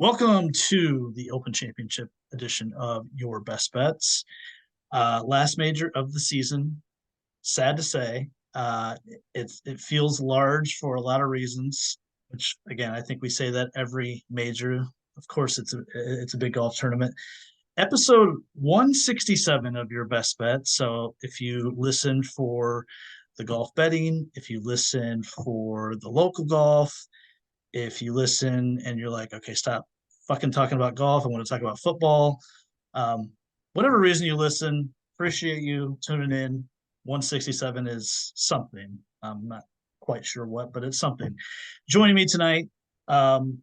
Welcome to the Open Championship edition of Your Best Bets. Last major of the season. Sad to say, it feels large for a lot of reasons. Which again, I think we say that every major. Of course, it's a big golf tournament. Episode 167 of Your Best Bet. So if you listen for the golf betting, if you listen for the local golf, if you listen and you're like, okay, stop fucking talking about golf. I want to talk about football. Um, whatever reason you listen, appreciate you tuning in. 167 is something. I'm not quite sure what, but it's something. Joining me tonight, um,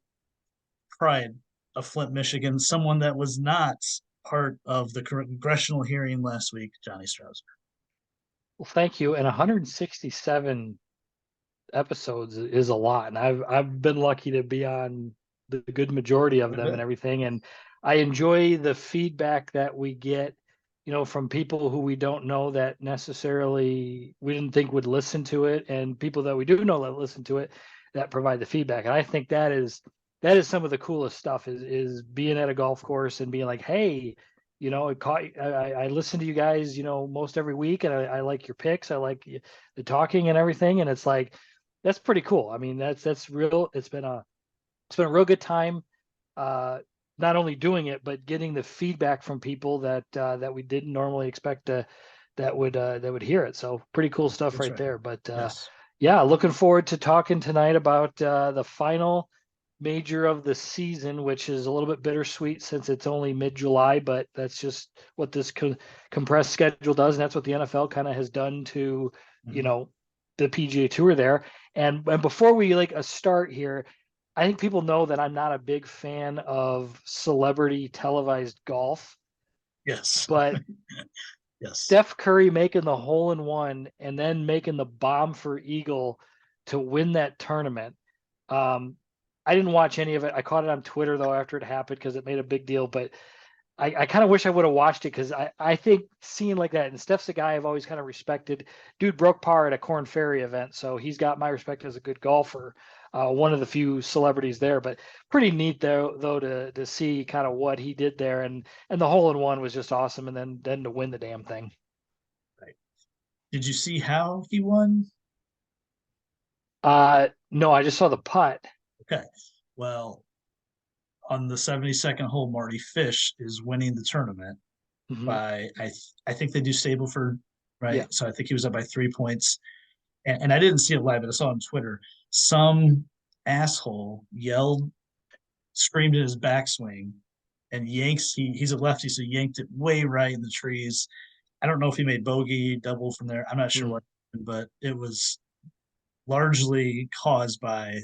Pride of Flint, Michigan, someone that was not part of the congressional hearing last week, Johnny Strauss. Well, thank you. And 167 episodes is a lot, and I've been lucky to be on the good majority of them and everything. And I enjoy the feedback that we get, from people who we don't know that necessarily we didn't think would listen to it, and people that we do know that listen to it that provide the feedback. And I think that is some of the coolest stuff is being at a golf course and being like, hey, I listen to you guys, most every week, and I like your picks. I like the talking and everything. And it's like, that's pretty cool. I mean, that's real. It's been a real good time. Not only doing it, but getting the feedback from people that we didn't normally expect that would hear it. So pretty cool stuff That's right right. there. But Yes. yeah, looking forward to talking tonight about the final major of the season, which is a little bit bittersweet since it's only mid-July, but that's just what this compressed schedule does, and that's what the NFL kind of has done to, you Mhm. know, the PGA Tour there. And before we like a start here, I think people know that I'm not a big fan of celebrity televised golf, Yes. but Yes. Steph Curry making the hole in one and then making the bomb for eagle to win that tournament. Um, I didn't watch any of it. I caught it on Twitter though after it happened because it made a big deal. But I kind of wish I would have watched it because I think seeing like that, and Steph's a guy I've always kind of respected. Dude broke par at a Corn Ferry event, so he's got my respect as a good golfer. One of the few celebrities there, but pretty neat though to see kind of what he did there, and the hole in one was just awesome, and then to win the damn thing. Right. Did you see how he won? No, I just saw the putt. Okay. Well, on the 72nd hole, Marty Fish is winning the tournament Hmm. by I think they do Stableford, Yeah. right? So I think he was up by 3 points. And I didn't see it live, but I saw on Twitter. Some asshole yelled, screamed in his backswing, and yanks. He's a lefty, so yanked it way right in the trees. I don't know if he made bogey, double from there. I'm not sure Mm. what, but it was largely caused by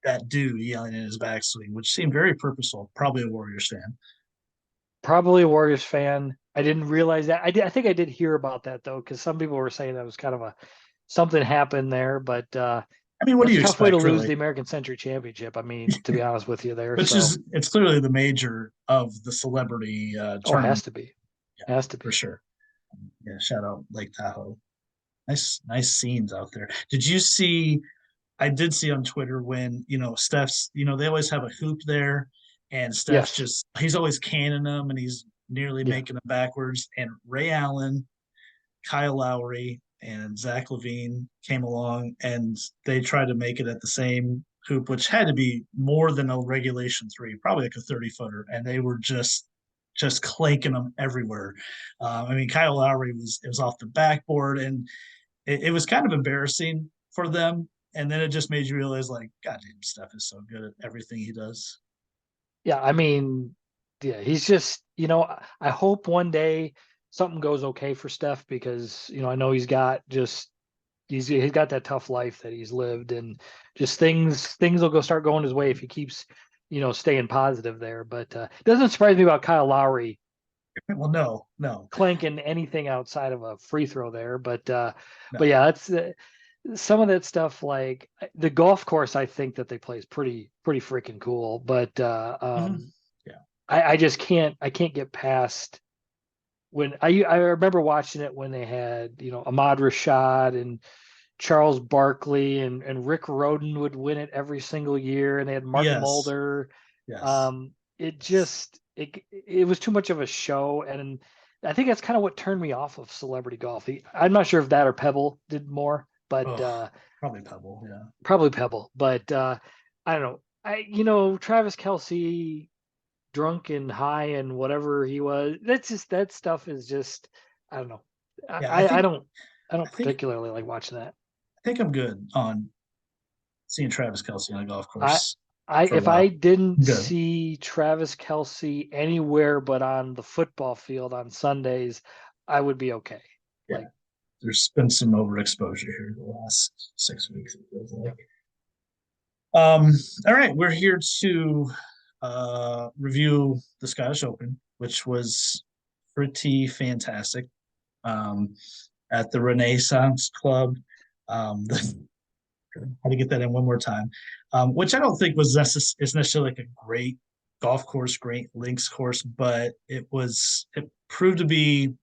that dude yelling in his backswing, which seemed very purposeful. Probably a Warriors fan. Probably a Warriors fan. I didn't realize that. I think I did hear about that though, because some people were saying that was kind of a something happened there. But I mean, what do that's you a tough way to expect, lose really? the American Century Championship. I mean, to be honest with you there. Which So, is it's clearly the major of the celebrity oh, it has tournament. to be. Yeah, Has to for be. sure. Yeah, shout out Lake Tahoe. Nice scenes out there. Did you see? I did see on Twitter when Steph's. They always have a hoop there, and Steph's Yes. just he's always canning them, and he's nearly Yeah. making them backwards. And Ray Allen, Kyle Lowry, and Zach Levine came along, and they tried to make it at the same hoop, which had to be more than a regulation three, probably like a 30-footer, and they were just clanking them everywhere. I mean, Kyle Lowry was off the backboard, and it was kind of embarrassing for them. And then it just made you realize, like, God damn, Steph is so good at everything he does. Yeah. I mean, yeah, he's just, I hope one day something goes okay for Steph because, I know he's got that tough life that he's lived, and just things will go start going his way if he keeps staying positive there. But it doesn't surprise me about Kyle Lowry Well, no, clanking anything outside of a free throw there. But no. yeah, that's some of that stuff. Like the golf course I think that they play is pretty freaking cool. But Mm-hmm. Yeah, I just can't get past when I remember watching it when they had Ahmad Rashad and Charles Barkley and Rick Rhoden would win it every single year, and they had Mark yes, Mulder Yes. It just it was too much of a show, and I think that's kind of what turned me off of celebrity golf. I'm not sure if that or Pebble did more, but Oh, probably Pebble. Yeah. probably Pebble. But I don't know. Travis Kelsey, drunk and high and whatever he was. That's just that stuff is just I don't know. I Yeah. I, I don't I I don't think, particularly like watching that. I think I'm good on seeing Travis Kelsey on a golf I course I for a if I while. didn't I'm good. see Travis Kelsey anywhere but on the football field on Sundays, I would be okay. Yeah. Like, There's been some overexposure here the last 6 weeks, it feels like. yep. All right, we're here to review the Scottish Open, which was pretty fantastic. Um, at the Renaissance Club. How to get that in one more time, which I don't think is necessarily like a great golf course, great links course, but it proved to be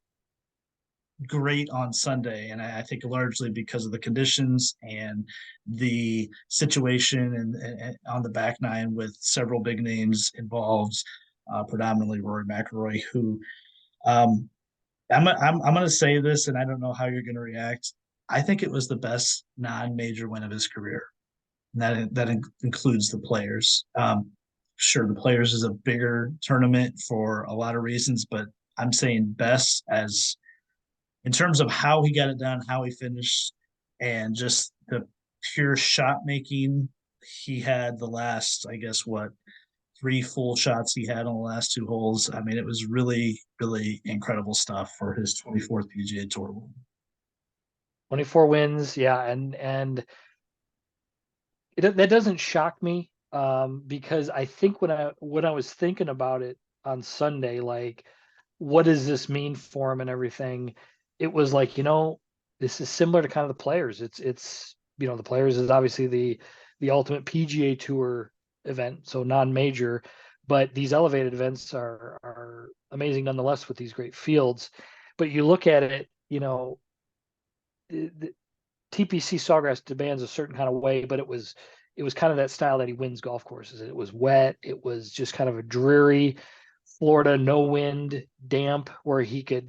great on Sunday, and I think largely because of the conditions and the situation and on the back nine with several big names involved, predominantly Rory McIlroy, who um, I'm going to say this, and I don't know how you're going to react. I think it was the best non-major win of his career. And that includes the players. Sure, the players is a bigger tournament for a lot of reasons, but I'm saying best as in terms of how he got it done, how he finished, and just the pure shot making he had the last, I guess, what, three full shots he had on the last two holes. I mean, it was really, really incredible stuff for his 24th PGA Tour win. 24 wins, yeah, and that doesn't shock me because I think when I was thinking about it on Sunday, like what does this mean for him and everything, it was like, this is similar to kind of the players. It's the players is obviously the ultimate PGA Tour event, so non-major, but these elevated events are amazing nonetheless with these great fields. But you look at it, the TPC Sawgrass demands a certain kind of way, but it was kind of that style that he wins golf courses. It was wet. It was just kind of a dreary Florida, no wind, damp, where he could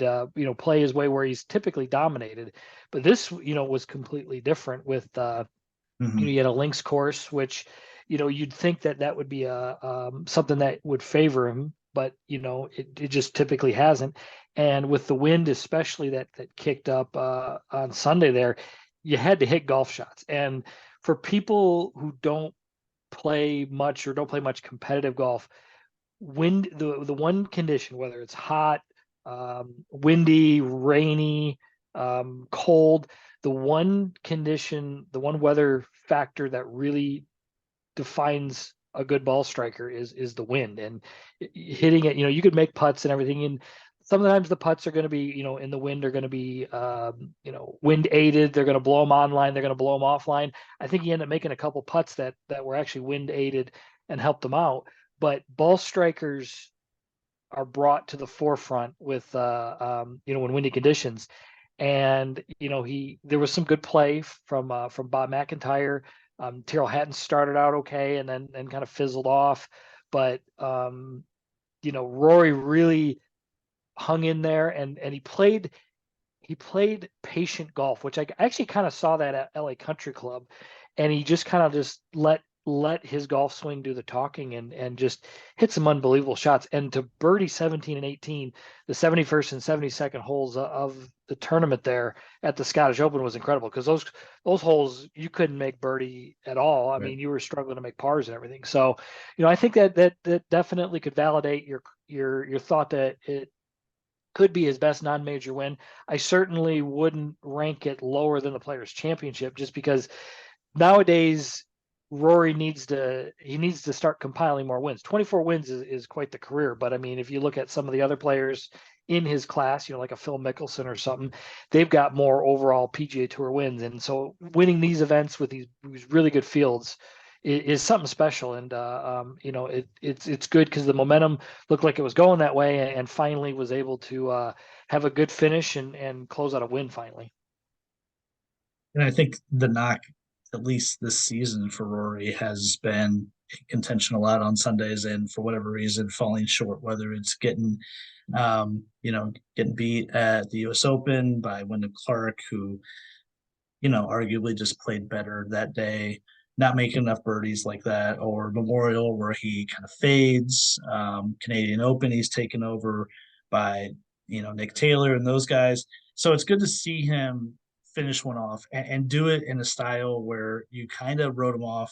play his way where he's typically dominated. But this was completely different with Mm-hmm. you had a links course, which you'd think that would be a something that would favor him, but it just typically hasn't. And with the wind, especially that kicked up on Sunday, there you had to hit golf shots. And for people who don't play much or don't play much competitive golf, wind the one condition, whether it's hot, windy, rainy, cold, the one weather factor that really defines a good ball striker is the wind and hitting it. You could make putts and everything, and sometimes the putts are going to be in the wind are going to be wind aided. They're going to blow them online. They're going to blow them offline. I think he ended up making a couple putts that were actually wind aided and helped them out. But ball strikers are brought to the forefront with when windy conditions. And he there was some good play from Bob McIntyre. Tyrrell Hatton started out okay and then kind of fizzled off, but Rory really hung in there and he played patient golf, which I actually kind of saw that at LA Country Club, and he just kind of just let his golf swing do the talking and just hit some unbelievable shots. And to birdie 17 and 18, the 71st and 72nd holes of the tournament there at the Scottish Open was incredible because those holes you couldn't make birdie at all. I Right. mean, you were struggling to make pars and everything. So, I think that definitely could validate your thought that it could be his best non-major win. I certainly wouldn't rank it lower than the Players Championship just because nowadays Rory needs to start compiling more wins. 24 wins is quite the career, but I mean, if you look at some of the other players in his class, like a Phil Mickelson or something, they've got more overall PGA Tour wins, and so winning these events with these really good fields is something special. And it's good because the momentum looked like it was going that way, and finally was able to have a good finish and close out a win finally. And I think the knock, at least this season for Rory, has been contention a lot on Sundays, and for whatever reason falling short, whether it's getting beat at the U.S. Open by Wyndham Clark, who arguably just played better that day, not making enough birdies like that, or Memorial where he kind of fades. Canadian Open, he's taken over by Nick Taylor and those guys. So it's good to see him finish one off and do it in a style where you kind of wrote him off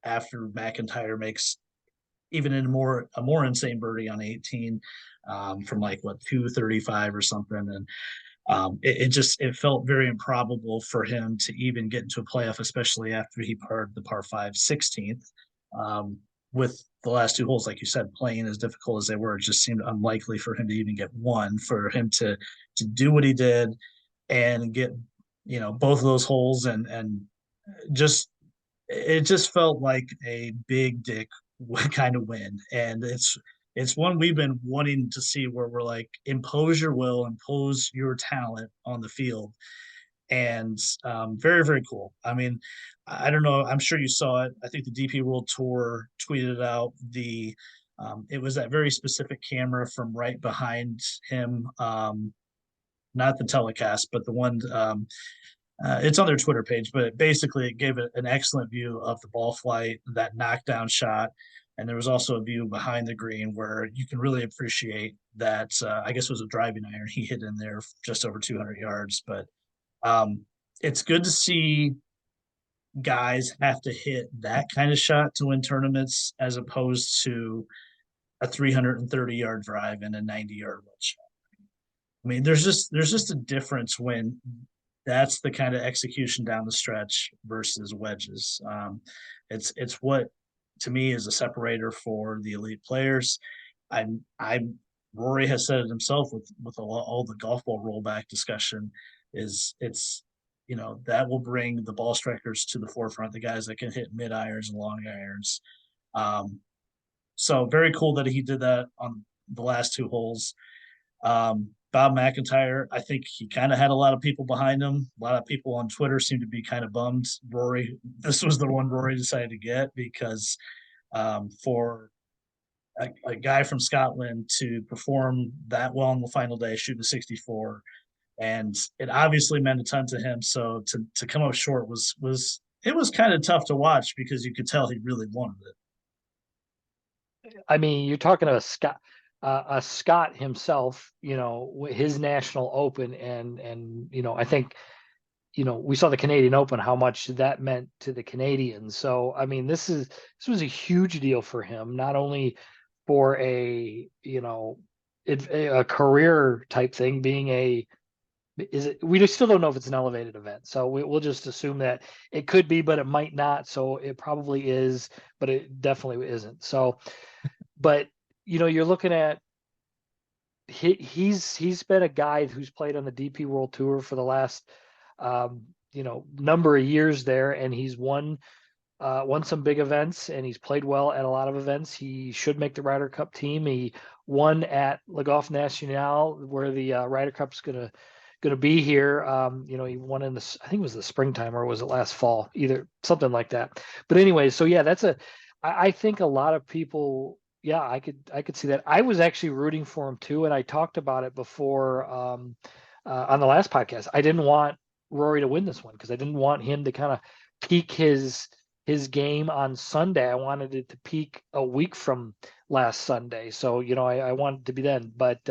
after McIntyre makes even a more insane birdie on 18 from like what 235 or something, and it felt very improbable for him to even get into a playoff, especially after he parred the par 5 16th. With the last two holes, like you said, playing as difficult as they were, it just seemed unlikely for him to even get one. For him to do what he did and get both of those holes, and just it just felt like a big dick kind of win, and it's one we've been wanting to see, where we're like, impose your will, impose your talent on the field. And very, very cool. I mean, I don't know, I'm sure you saw it. I think the DP World Tour tweeted out it was that very specific camera from right behind him, not the telecast, but the one it's on their Twitter page, but basically it gave it an excellent view of the ball flight, that knockdown shot. And there was also a view behind the green where you can really appreciate that. I guess it was a driving iron he hit in there just over 200 yards. But um, it's good to see guys have to hit that kind of shot to win tournaments, as opposed to a 330-yard drive and a 90-yard shot. I mean, there's just a difference when that's the kind of execution down the stretch versus wedges. It's what to me is a separator for the elite players. I'm Rory has said it himself with all the golf ball rollback discussion. It's that will bring the ball strikers to the forefront, the guys that can hit mid irons and long irons. Um, so very cool that he did that on the last two holes. Bob McIntyre, I think he kind of had a lot of people behind him. A lot of people on Twitter seem to be kind of bummed. This was the one Rory decided to get, because for a guy from Scotland to perform that well on the final day, shooting a 64, and it obviously meant a ton to him. So to come up short was it was kind of tough to watch, because you could tell he really wanted it. I mean, you're talking to a Scot himself, his national open, and I think we saw the Canadian Open, how much that meant to the Canadians. So I mean, this was a huge deal for him, not only for a career type thing, we just still don't know if it's an elevated event. So we'll just assume that it could be, but it might not. So it probably is, but it definitely isn't. So, but you're looking at he's been a guy who's played on the DP World Tour for the last number of years there, and he's won some big events, and he's played well at a lot of events. He should make the Ryder Cup team. He won at Le Golf National, where the Ryder Cup's gonna be here. He won in I think it was the springtime, or was it last fall, either something like that. But anyway, so yeah, I think a lot of people, yeah, I could see that. I was actually rooting for him too, and I talked about it before on the last podcast. I didn't want Rory to win this one, because I didn't want him to kind of peak his game on Sunday. I wanted it to peak a week from last Sunday. So, I wanted to be then. But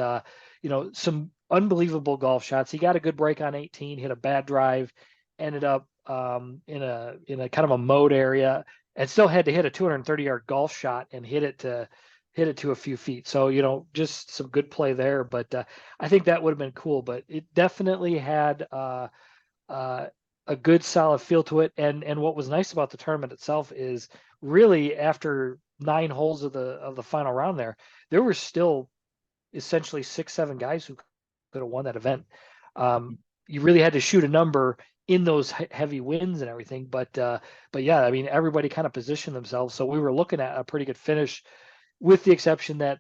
some unbelievable golf shots. He got a good break on 18, hit a bad drive, ended up in a kind of a mode area, and still had to hit a 230-yard golf shot and hit it to a few feet. So, just some good play there. But I think that would have been cool. But it definitely had a good solid feel to it. And what was nice about the tournament itself is, really, after 9 holes of the final round there were still essentially 6-7 guys who could have won that event. You really had to shoot a number in those heavy winds and everything, but yeah, I mean, everybody kind of positioned themselves, so we were looking at a pretty good finish, with the exception that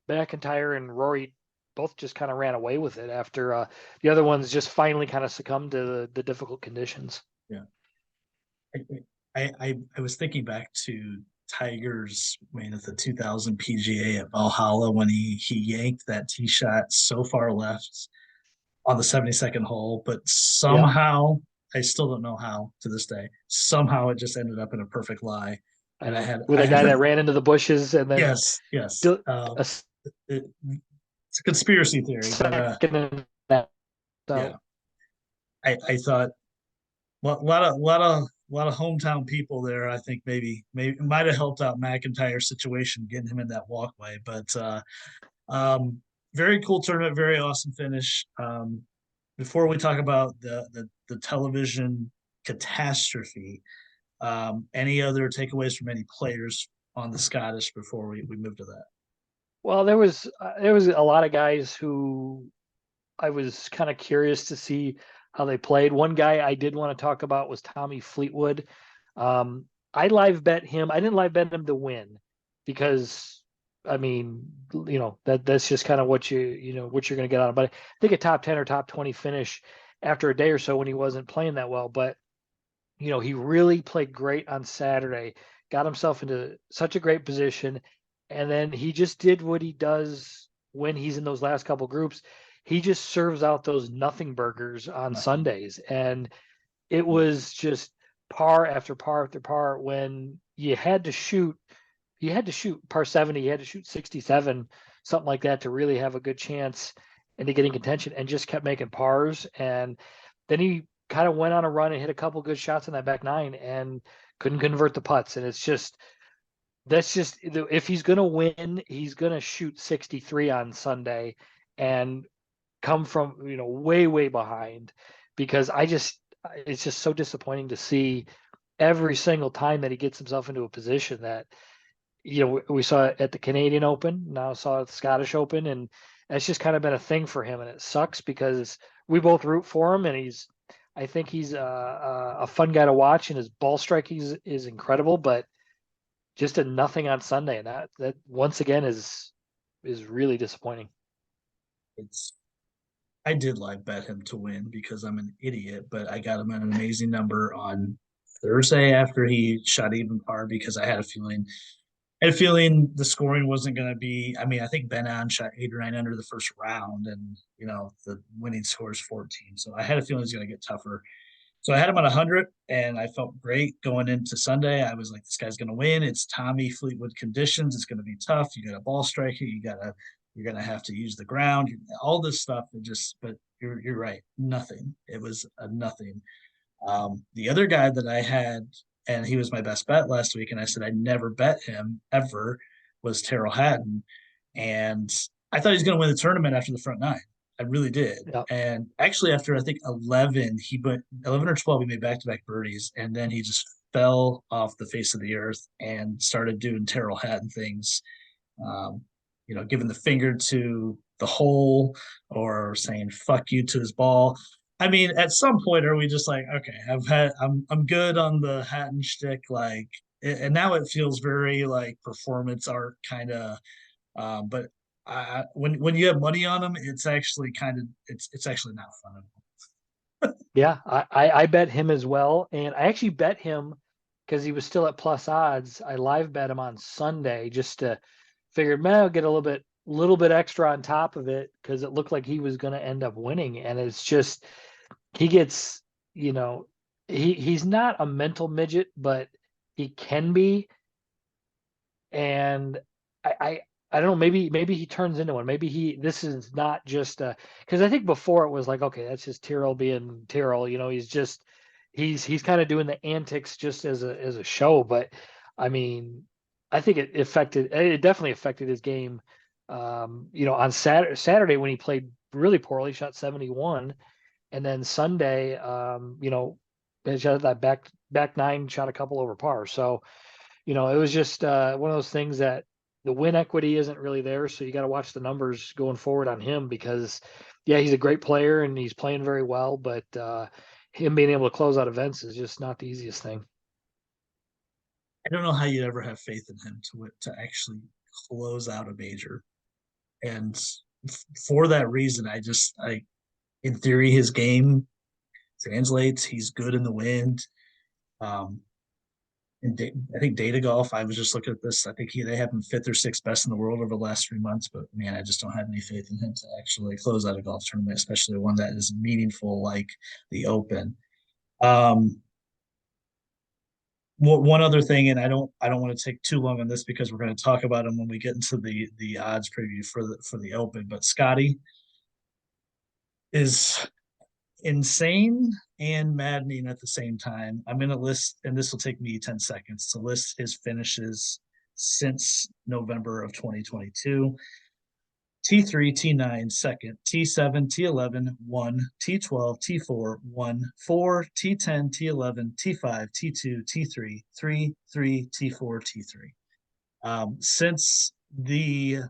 McIntyre and Rory both just kind of ran away with it after the other ones just finally kind of succumbed to the difficult conditions. Yeah. I was thinking back to Tiger's win at the 2000 PGA at Valhalla when he yanked that tee shot so far left on the 72nd hole, but Yeah, somehow I still don't know how to this day. Somehow it just ended up in a perfect lie, I and know. With I a guy had that ran into the bushes and then yes, yes. still a It, it's a conspiracy theory, but second and that. yeah, So, I thought a lot of hometown people there. I think maybe it might have helped out McIntyre's situation, getting him in that walkway. But very cool tournament, very awesome finish. Before we talk about the television catastrophe, any other takeaways from any players on the Scottish before we move to that? well, there was a lot of guys who I was kind of curious to see how they played. One guy I did want to talk about was Tommy Fleetwood. I live bet him. I didn't live bet him to win because I mean, that's just kind of what you're going to get out of. But I think a top 10 or top 20 finish after a day or so when he wasn't playing that well. But he really played great on Saturday, got himself into such a great position, and then he just did what he does when he's in those last couple groups. He just serves out those nothing burgers on Nothing. Sundays, and it was just par after par after par. When you had to shoot par 70, you had to shoot 67, something like that, to really have a good chance into getting contention, and just kept making pars. And then he kind of went on a run and hit a couple good shots in that back nine and couldn't convert the putts. And that's just, if he's going to win, he's going to shoot 63 on Sunday and come from, way, way behind, because it's just so disappointing to see every single time that he gets himself into a position that, we saw it at the Canadian Open, now saw it at the Scottish Open, and that's just kind of been a thing for him. And it sucks because we both root for him, and I think he's a fun guy to watch, and his ball striking is incredible, but just a nothing on Sunday, and that once again is really disappointing. It's I did live bet him to win because I'm an idiot, but I got him at an amazing number on Thursday after he shot even par because I had a feeling the scoring wasn't going to be. I mean, I think Ben An shot 8 or 9 under the first round, and the winning score is 14. So I had a feeling it was going to get tougher. So I had him at 100, and I felt great going into Sunday. I was like, this guy's going to win. It's Tommy Fleetwood conditions. It's going to be tough. You got a ball striker. You're gonna have to use the ground. All this stuff. But you're right. Nothing. It was a nothing. The other guy that I had, and he was my best bet last week, and I said I never bet him ever, was Terrell Hatton, and I thought he was going to win the tournament after the front nine. I really did. Yeah. And actually, after I think 11, 11 or 12, he made back to back birdies, and then he just fell off the face of the earth and started doing Terrell Hatton things. Um, giving the finger to the hole or saying "fuck you" to his ball. I mean, at some point, are we just like, okay, I'm good on the Hatton shtick, like, and now it feels very like performance art kind of. But when you have money on him, it's actually it's actually not fun. Yeah, I bet him as well, and I actually bet him because he was still at plus odds. I live bet him on Sunday just to figured, man, I'll get a little bit extra on top of it because it looked like he was going to end up winning. And it's just he gets, you know, he's not a mental midget, but he can be. And I I, I don't know, maybe he turns into one. Maybe this is not just because I think before it was like, okay, that's just Tyrrell being Tyrrell, he's kind of doing the antics just as a show. But I mean, I think it definitely affected his game. On Saturday when he played really poorly, shot 71, and then Sunday, he shot that back nine, shot a couple over par. So it was just one of those things that the win equity isn't really there. So you got to watch the numbers going forward on him because, yeah, he's a great player and he's playing very well, but him being able to close out events is just not the easiest thing. I don't know how you ever have faith in him to actually close out a major, and for that reason, in theory, his game translates. He's good in the wind. Um, I think Data Golf. I was just looking at this. I think they have him fifth or sixth best in the world over the last 3 months. But man, I just don't have any faith in him to actually close out a golf tournament, especially one that is meaningful like the Open. Um, one other thing, and I don't want to take too long on this because we're going to talk about him when we get into the odds preview for the Open. But Scotty is insane and maddening at the same time. I'm going to list, and this will take me 10 seconds to list his finishes since November of 2022. T3, T9, second, T7, T11, 1, T12, T4, 1, 4, T10, T11, T5, T2, T3, 3, 3, T4, T3. Since the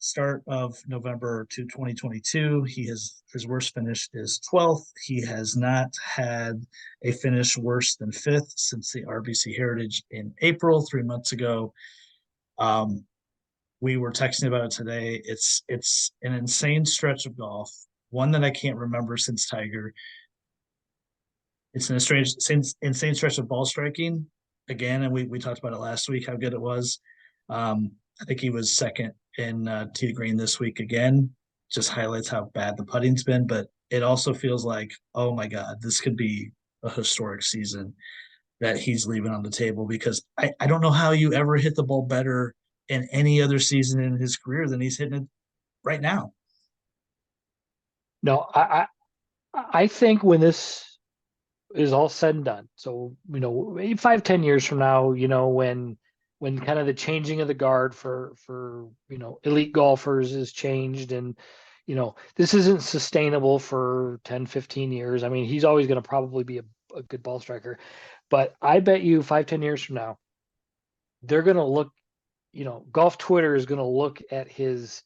start of November to 2022. His worst finish is 12th. He has not had a finish worse than fifth since the RBC Heritage in April 3 months ago. Um, we were texting about it today. It's an insane stretch of golf, one that I can't remember since Tiger. It's an insane stretch of ball striking again, and we talked about it last week how good it was. I think he was second in tee green this week again. Just highlights how bad the putting's been, but it also feels like, oh my God, this could be a historic season that he's leaving on the table because I don't know how you ever hit the ball better in any other season in his career than he's hitting it right now. No, I think when this is all said and done, so maybe 5, 10 years from now, when kind of the changing of the guard for elite golfers is changed, and this isn't sustainable for 10, 15 years. I mean, he's always going to probably be a good ball striker, but I bet you 5, 10 years from now, they're going to look, golf Twitter is going to look at his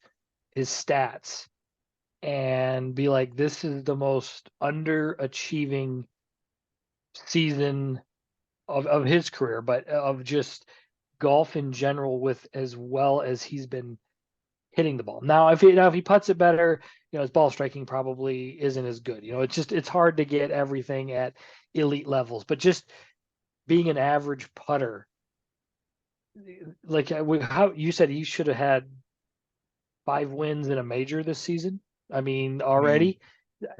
stats and be like, this is the most underachieving season of his career, but of just golf in general, with as well as he's been hitting the ball. Now, if he puts it better, his ball striking probably isn't as good. It's hard to get everything at elite levels, but just being an average putter, like how you said, he should have had 5 wins in a major this season. I mean, I mean, already,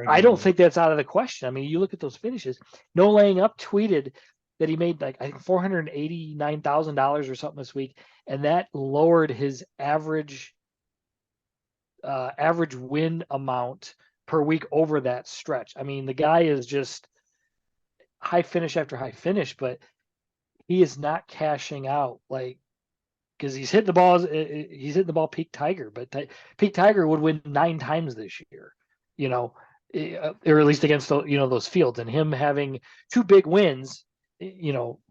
I don't arguably, think that's out of the question. I mean, you look at those finishes. No Laying Up tweeted that he made like I think $489,000 or something this week, and that lowered his average win amount per week over that stretch. I mean, the guy is just high finish after high finish, but he is not cashing out like because he's hitting the ball peak Tiger, but peak Tiger would win 9 times this year, you know, or at least against those fields, and him having 2 big wins,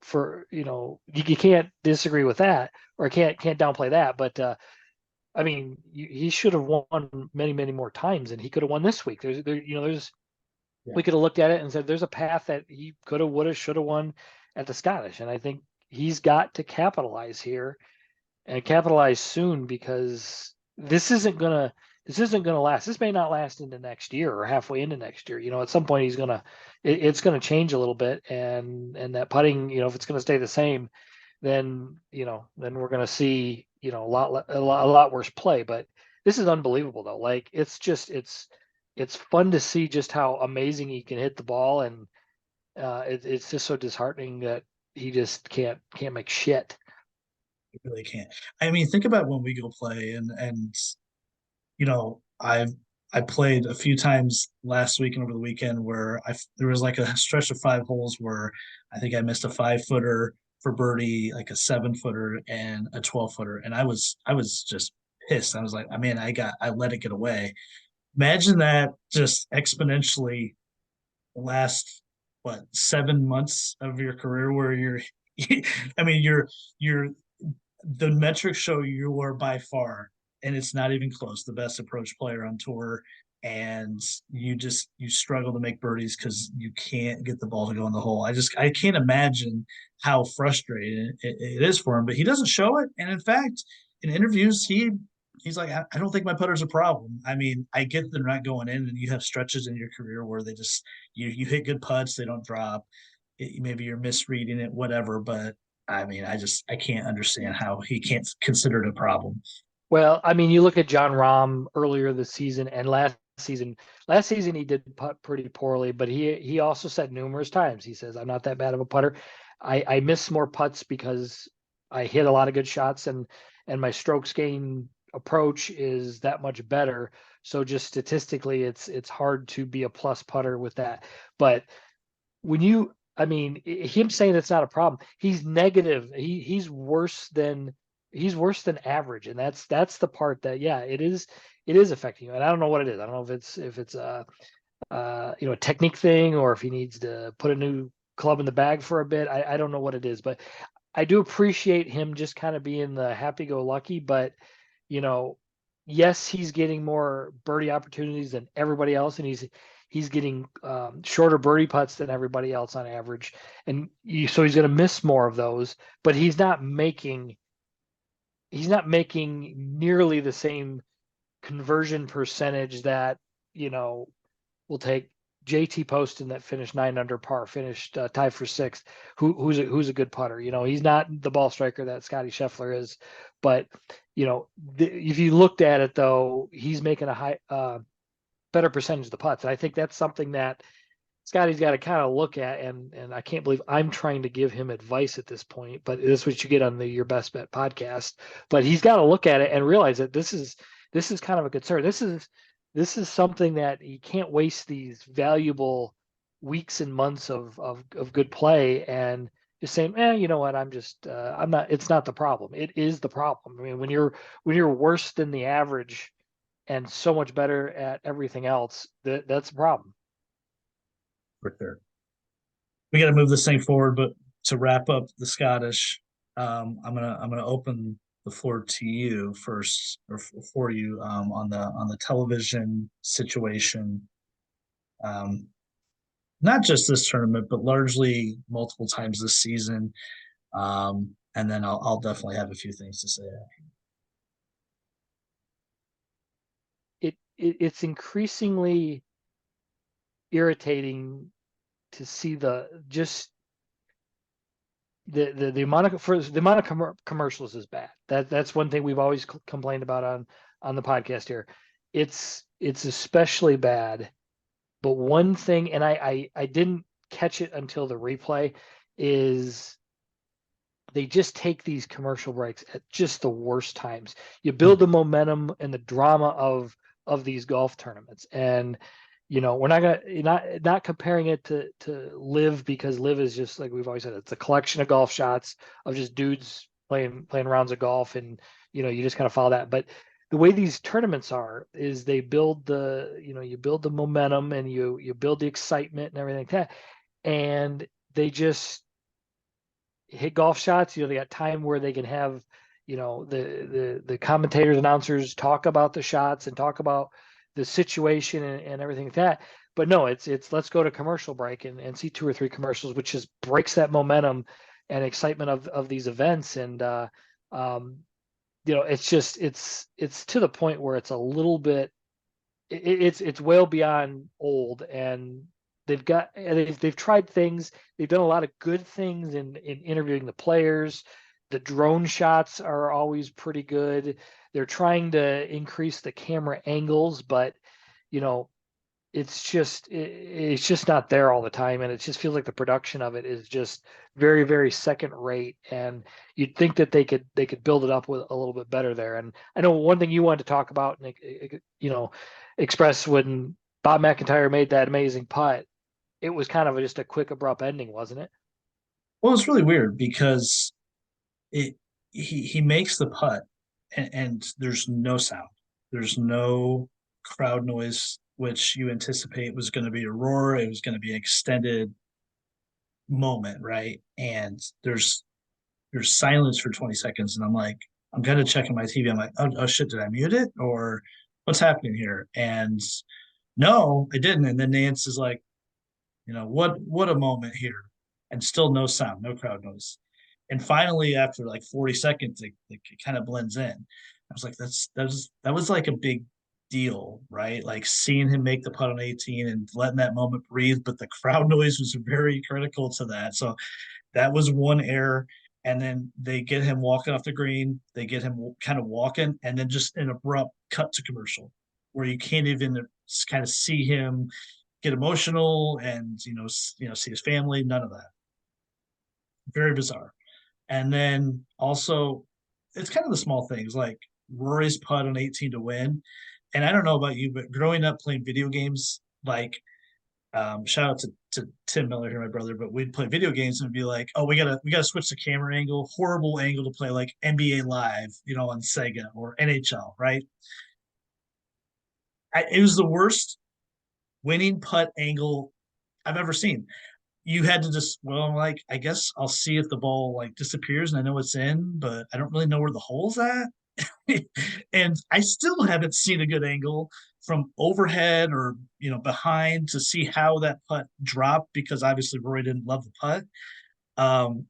for you can't disagree with that or can't downplay that, but I mean, he should have won many, many more times, and he could have won this week. There's yeah, we could have looked at it and said there's a path that he could have, would have, should have won at the Scottish, and I think he's got to capitalize here and capitalize soon because this isn't gonna last. This may not last into next year or halfway into next year. At some point it's gonna change a little bit, and that putting, if it's gonna stay the same, then we're gonna see a lot worse play. But this is unbelievable though. Like it's fun to see just how amazing he can hit the ball, and it's just so disheartening that he just can't make shit. you really can't. I mean, think about when we go play and you know, I played a few times last week and over the weekend where there was like a stretch of 5 holes where I think I missed a 5 footer for birdie, like a 7 footer and a 12 footer, and I was just pissed. I was like, I mean, I let it get away. Imagine that just exponentially last what 7 months of your career where you're, I mean, you're the metrics show you are by far, and it's not even close, the best approach player on tour. And you struggle to make birdies because you can't get the ball to go in the hole. I can't imagine how frustrating it is for him, but he doesn't show it. And in fact, in interviews, he's like, I don't think my putter's a problem. I mean, I get they're not going in, and you have stretches in your career where they just you hit good putts, they don't drop. maybe you're misreading it, whatever. But I mean, I can't understand how he can't consider it a problem. Well, I mean, you look at John Rahm earlier this season and last season. Last season he did putt pretty poorly, but he also said numerous times, he says, "I'm not that bad of a putter. I miss more putts because I hit a lot of good shots and my strokes gain approach is that much better. So just statistically, it's hard to be a plus putter with that." But when you, I mean, him saying it's not a problem, he's negative. He's worse than average, and that's the part that, yeah, it is affecting you. And I don't know what it is. I don't know if it's a technique thing, or if he needs to put a new club in the bag for a bit. I don't know what it is, but I do appreciate him just kind of being the happy-go-lucky. But you know, yes, he's getting more birdie opportunities than everybody else, and he's getting shorter birdie putts than everybody else on average, and so he's going to miss more of those. But he's not making nearly the same conversion percentage that you know will take JT Poston, that finished 9 under par, finished tied for sixth, who's a good putter. He's not the ball striker that Scotty Scheffler is, but if you looked at it though, he's making a high better percentage of the putts. And I think that's something that Scotty's got to kind of look at. And I can't believe I'm trying to give him advice at this point, but this is what you get on the Your Best Bet podcast. But he's got to look at it and realize that this is kind of a concern. This is something that he can't waste these valuable weeks and months of good play and just saying, you know what, I'm not. It's not the problem. It is the problem. I mean, when you're worse than the average and so much better at everything else, that's a problem. For sure. We got to move this thing forward, but to wrap up the Scottish, I'm gonna open the floor to you first, or for you, on the television situation. Um, Not just this tournament, but largely multiple times this season. And then I'll definitely have a few things to say. It's increasingly irritating to see the amount of commercials is bad. That's one thing we've always complained about on the podcast here. It's especially bad. But one thing, and I didn't catch it until the replay, is they just take these commercial breaks at just the worst times. You build the momentum and the drama of these golf tournaments, and we're not comparing it to live, because live is just like we've always said, it's a collection of golf shots of just dudes playing rounds of golf, and you just kind of follow that. But the way these tournaments are is they build you build the momentum, and you build the excitement and everything like that, and they just hit golf shots. They got time where they can have the commentators, announcers talk about the shots and talk about the situation and everything like that. But no, it's let's go to commercial break and see two or three commercials, which just breaks that momentum and excitement of these events. And it's just it's to the point where it's a little bit it's well beyond old. And they've tried things. They've done a lot of good things in interviewing the players. The drone shots are always pretty good. They're trying to increase the camera angles, but you know it's just not there all the time, and it just feels like the production of it is just very, very second rate. And you'd think that they could build it up with a little bit better there. And I know one thing you wanted to talk about and express when Bob McIntyre made that amazing putt. It was kind of just a quick, abrupt ending, wasn't it? Well, it's really weird because it he makes the putt, and there's no sound. There's no crowd noise, which you anticipate was going to be a roar. It was going to be an extended moment, right? And there's silence for 20 seconds, and I'm like, I'm kind of checking my TV. I'm like, oh shit, did I mute it or what's happening here? And no, I didn't. And then Nance is like, what a moment here, and still no sound, no crowd noise. And finally, after like 40 seconds, it kind of blends in. I was like, that was like a big deal, right? Like seeing him make the putt on 18 and letting that moment breathe, but the crowd noise was very critical to that. So that was one error. And then they get him walking off the green, they get him kind of walking, and then just an abrupt cut to commercial where you can't even kind of see him get emotional and see his family. None of that. Very bizarre. And then also, it's kind of the small things like Rory's putt on 18 to win. And I don't know about you, but growing up playing video games, like shout out to Tim Miller here, my brother, but we'd play video games and be like, oh, we gotta switch the camera angle, horrible angle to play like NBA Live, on Sega or NHL, right? It was the worst winning putt angle I've ever seen. You had to just, well, like, I guess I'll see if the ball like disappears and I know it's in, but I don't really know where the hole's at. And I still haven't seen a good angle from overhead or behind to see how that putt dropped, because obviously Roy didn't love the putt. Um,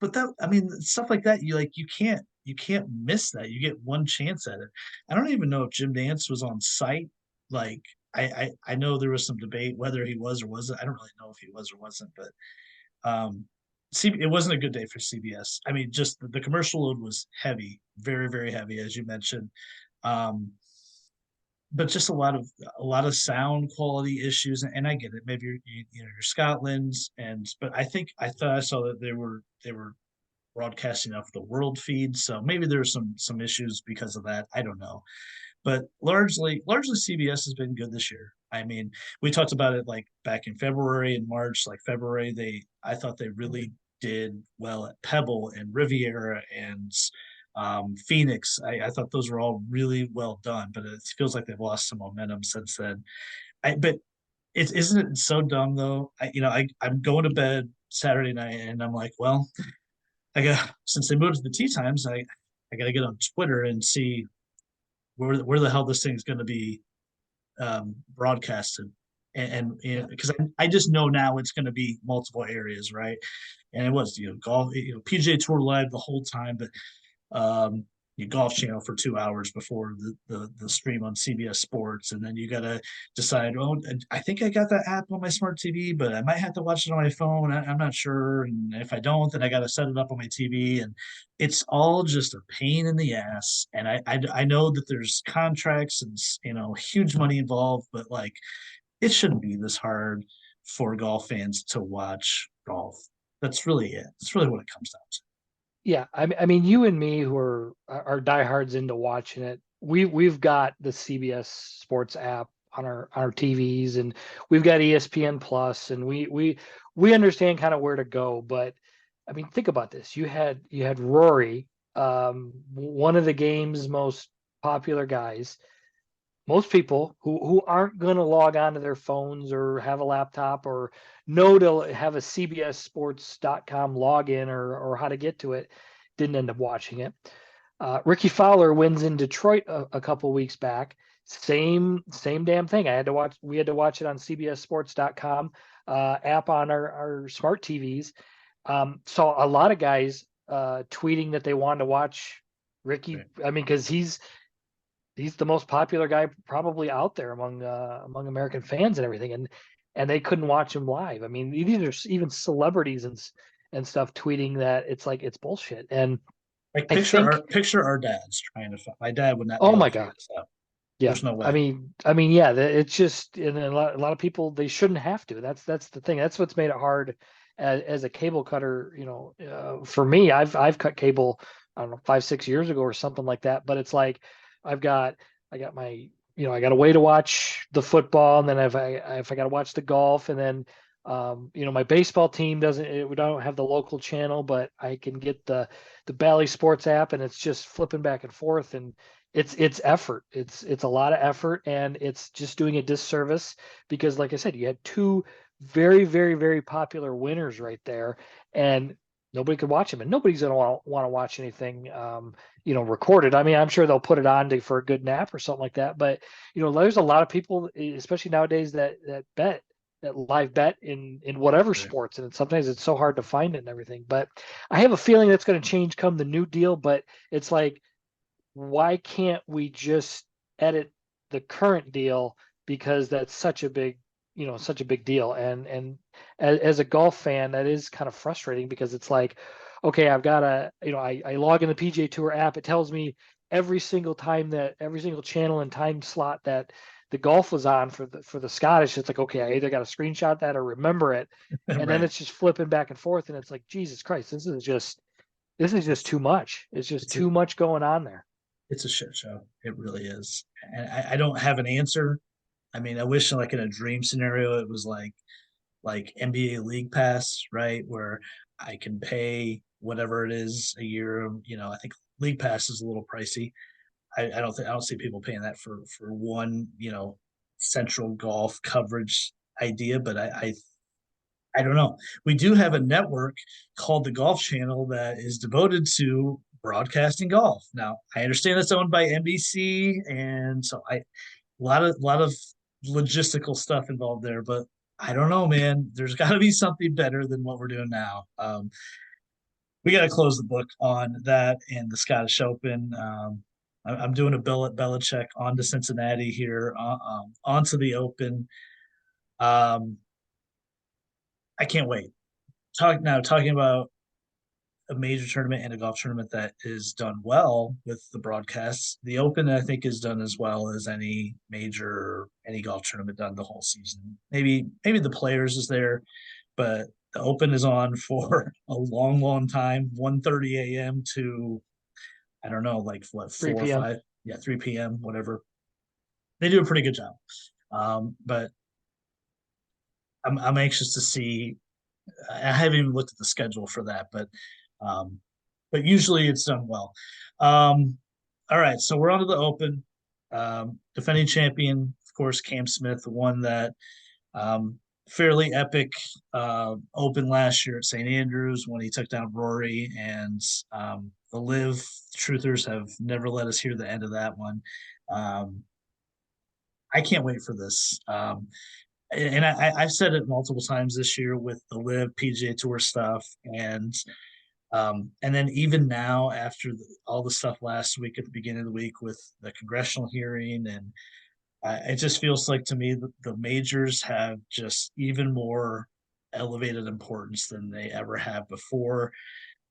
but that, I mean, stuff like that, you can't miss that. You get one chance at it. I don't even know if Jim Nance was on site. Like I know there was some debate whether he was or wasn't. I don't really know if he was or wasn't, but it wasn't a good day for CBS. I mean, just the commercial load was heavy, very, very heavy, as you mentioned. Um, but just a lot of sound quality issues, and I get it. Maybe you're Scotland, but I thought I saw that they were broadcasting off the world feed, so maybe there were some issues because of that. I don't know, but largely CBS has been good this year. I mean, we talked about it like back in February and March. Like February, I thought they really did well at Pebble and Riviera and Phoenix. I thought those were all really well done, but it feels like they've lost some momentum since then. But isn't it so dumb though? I'm going to bed Saturday night and I'm like, well, since they moved to the tee times, I got to get on Twitter and see where the hell this thing's going to be broadcasted, and because I just know now it's going to be multiple areas, right? And it was golf, PGA Tour live the whole time, but your Golf Channel for 2 hours before the stream on CBS Sports, and then you got to decide. Oh, I think I got that app on my smart TV, but I might have to watch it on my phone. I'm not sure, and if I don't, then I got to set it up on my TV, and it's all just a pain in the ass. And I know that there's contracts and huge money involved, but like it shouldn't be this hard for golf fans to watch golf. That's really it. That's really what it comes down to. Yeah, I mean, you and me who are diehards into watching it, we've got the CBS Sports app on our TVs, and we've got ESPN Plus, and we understand kind of where to go. But I mean, think about this: you had Rory, one of the game's most popular guys. Most people who aren't going to log on to their phones or have a laptop or know to have a cbssports.com login or how to get to it didn't end up watching it. Ricky Fowler wins in Detroit a couple weeks back. Same damn thing. We had to watch it on cbssports.com app on our smart TVs. So a lot of guys tweeting that they wanted to watch Ricky. Right. I mean, because he's the most popular guy probably out there among American fans and everything, and they couldn't watch him live. I mean, these are even celebrities and stuff tweeting that it's bullshit. And Like I think, picture our dads trying to find. My dad would not be oh able my to figure God, this out. yeah. There's no I way. mean, yeah. It's just, and a lot of people, they shouldn't have to. That's the thing. That's what's made it hard as a cable cutter. For me, I've cut cable, I don't know, 5-6 years ago or something like that. But it's like I've got I got my I got a way to watch the football, and then if I got to watch the golf, and then my baseball team we don't have the local channel, but I can get the Bally Sports app, and it's just flipping back and forth, and it's effort. It's a lot of effort, and it's just doing a disservice because, like I said, you had two very, very, very popular winners right there, and nobody could watch them, and nobody's gonna want to watch anything recorded. I mean, I'm sure they'll put it on for a good nap or something like that, but there's a lot of people, especially nowadays, that live bet in whatever Right. sports, and sometimes it's so hard to find it and everything. But I have a feeling that's going to change come the new deal. But it's like, why can't we just edit the current deal because that's such a big, such a big deal. And as a golf fan, that is kind of frustrating because it's like, okay, I've got to, I log in the PGA Tour app. It tells me every single channel and time slot that the golf was on for the Scottish. It's like, okay, I either got to screenshot that or remember it. And then Right. it's just flipping back and forth. And it's like, Jesus Christ, this is just too much. It's just It's a too much going on there. it's a shit show. It really is. And I don't have an answer. I mean, I wish like in a dream scenario it was like NBA League Pass, right? Where I can pay whatever it is a year. I think League Pass is a little pricey. I don't see people paying that for one, central golf coverage idea, but I don't know. We do have a network called the Golf Channel that is devoted to broadcasting golf. Now, I understand it's owned by NBC, and so a lot of logistical stuff involved there, but I don't know, man. There's got to be something better than what we're doing now. We got to close the book on that and the Scottish Open. I'm doing a bill at Belichick on to Cincinnati here, onto the Open. Um, I can't wait. Talking about a major tournament and a golf tournament that is done well with the broadcasts. The Open, I think, is done as well as any golf tournament done the whole season. Maybe the Players is there, but the Open is on for a long, long time, 1:30 a.m. to I don't know, like what 4 or 3 p.m. 5, yeah, 3 p.m. whatever. They do a pretty good job, but I'm anxious to see. I haven't even looked at the schedule for that, um, but usually it's done well. Um, all right, so we're on to the Open. Defending champion, of course, Cam Smith, the one that um, fairly epic Open last year at St. Andrews when he took down Rory, and the Live Truthers have never let us hear the end of that one. Um, I can't wait for this. And I've said it multiple times this year with the Live PGA Tour stuff, and then even now after all the stuff last week at the beginning of the week with the congressional hearing, and it just feels like to me that the majors have just even more elevated importance than they ever have before.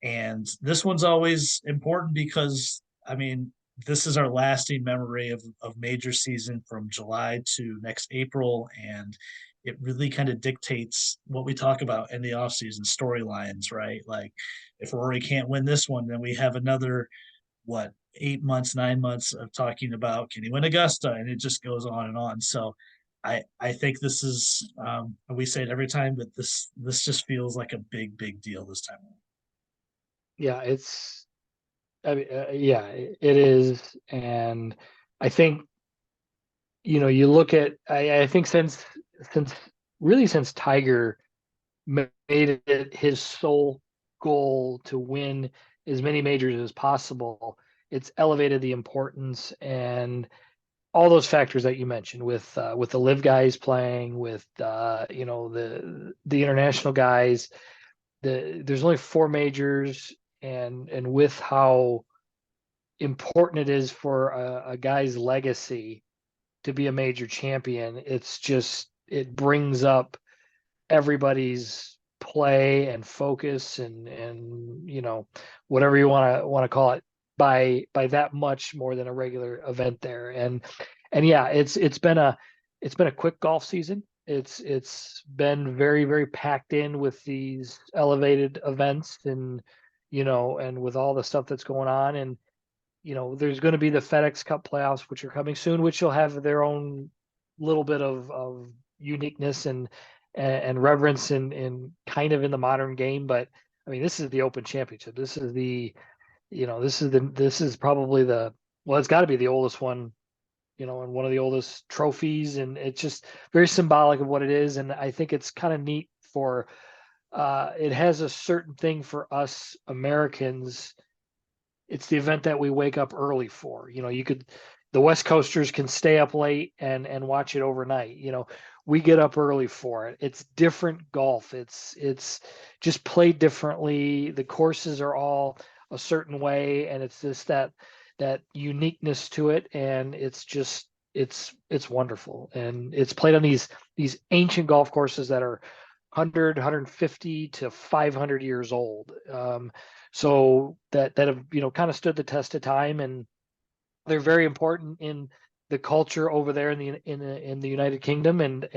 And this one's always important because, I mean, this is our lasting memory of major season from July to next April. And it really kind of dictates what we talk about in the offseason storylines, right? Like if Rory can't win this one, then we have another, what, 8 months, 9 months of talking about can he win Augusta? And it just goes on and on. So I think this is, we say it every time, but this just feels like a big deal this time. Yeah, I mean, yeah, it is. And I think, you look at, I think since really since Tiger made it his sole goal to win as many majors as possible, it's elevated the importance and all those factors that you mentioned with the live guys playing, with the international guys. There's only four majors, and with how important it is for a guy's legacy to be a major champion, it brings up everybody's play and focus and whatever you want to call it by that much more than a regular event there. And yeah, it's been a quick golf season. It's been very, very packed in with these elevated events, and with all the stuff that's going on. And there's going to be the FedEx Cup playoffs, which are coming soon, which will have their own little bit of uniqueness and reverence in kind of in the modern game. But I mean, this is the Open Championship. This is probably well, it's got to be the oldest one, and one of the oldest trophies, and it's just very symbolic of what it is. And I think it's kind of neat it has a certain thing for us Americans. It's the event that we wake up early for. The West Coasters can stay up late and watch it overnight. We get up early for it. It's different golf. It's just played differently. The courses are all a certain way, and it's just that uniqueness to it. And it's it's wonderful, and it's played on these ancient golf courses that are 150 to 500 years old. So that have kind of stood the test of time, and they're very important in the culture over there in the United Kingdom, and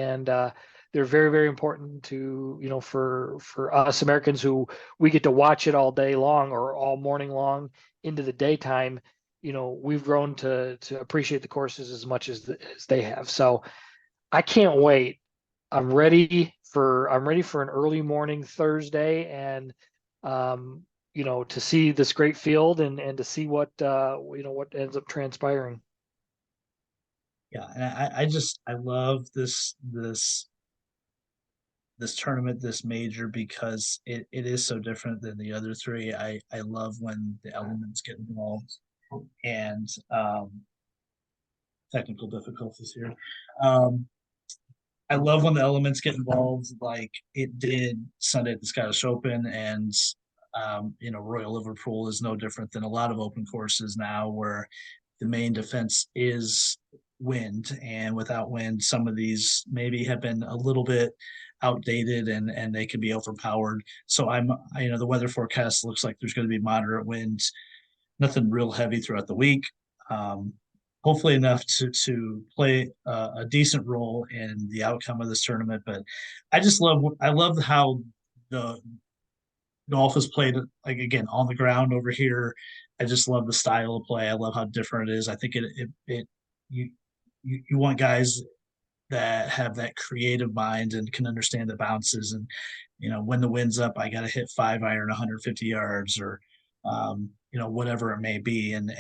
they're very, very important to for us Americans who we get to watch it all day long or all morning long into the daytime. We've grown to appreciate the courses as much as they have. So I can't wait. I'm ready for an early morning Thursday, and to see this great field and to see what ends up transpiring. Yeah, and I love this tournament, this major, because it is so different than the other three. I love when the elements get involved, and technical difficulties here. Um, I love when the elements get involved, like it did Sunday at the Scottish Open, and Royal Liverpool is no different than a lot of open courses now, where the main defense is wind, and without wind, some of these maybe have been a little bit outdated and they can be overpowered. So the weather forecast looks like there's going to be moderate winds, nothing real heavy throughout the week. Um, Hopefully enough to play a decent role in the outcome of this tournament. But I love how the golf is played, like, again, on the ground over here. I just love the style of play. I love how different it is. I think it you you want guys that have that creative mind and can understand the bounces, and when the wind's up, I got to hit 5-iron 150 yards, or whatever it may be, and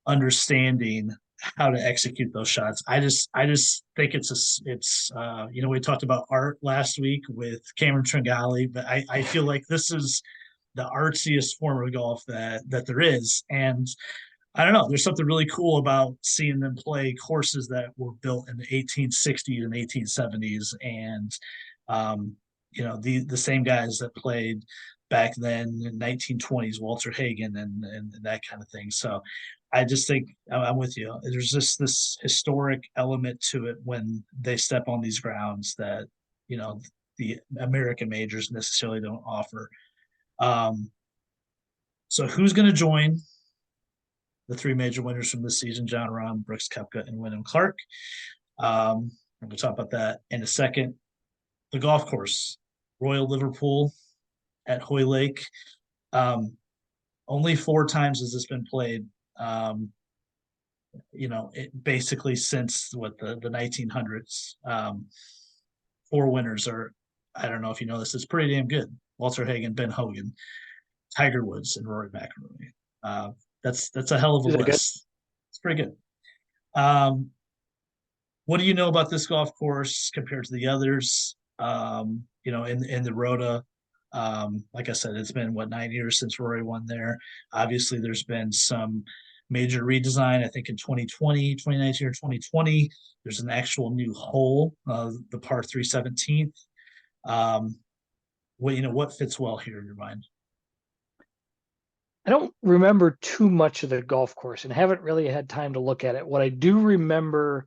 understanding how to execute those shots. I just think we talked about art last week with Cameron Tringali, but I feel like this is the artsiest form of golf that there is. And I don't know. There's something really cool about seeing them play courses that were built in the 1860s and 1870s, and the same guys that played back then in 1920s, Walter Hagen and that kind of thing. So I just think I'm with you. There's just this historic element to it when they step on these grounds that the American majors necessarily don't offer. Um, so who's going to join the three major winners from this season: John Rahm, Brooks Koepka, and Wyndham Clark? I'm going to talk about that in a second. The golf course, Royal Liverpool at Hoylake. Um, Only 4 times has this been played. Um, basically since the 1900s. 4 winners are, I don't know if you know this, it's pretty damn good. Walter Hagen, Ben Hogan, Tiger Woods, and Rory McIlroy. That's a hell of a Is that good? list. It's pretty good. Um, what do you know about this golf course compared to the others? In the Rota, like I said, it's been 9 years since Rory won there. Obviously, there's been some major redesign. I think in 2019 or 2020, there's an actual new hole, the par 317th. What fits well here in your mind? I don't remember too much of the golf course and haven't really had time to look at it. What I do remember,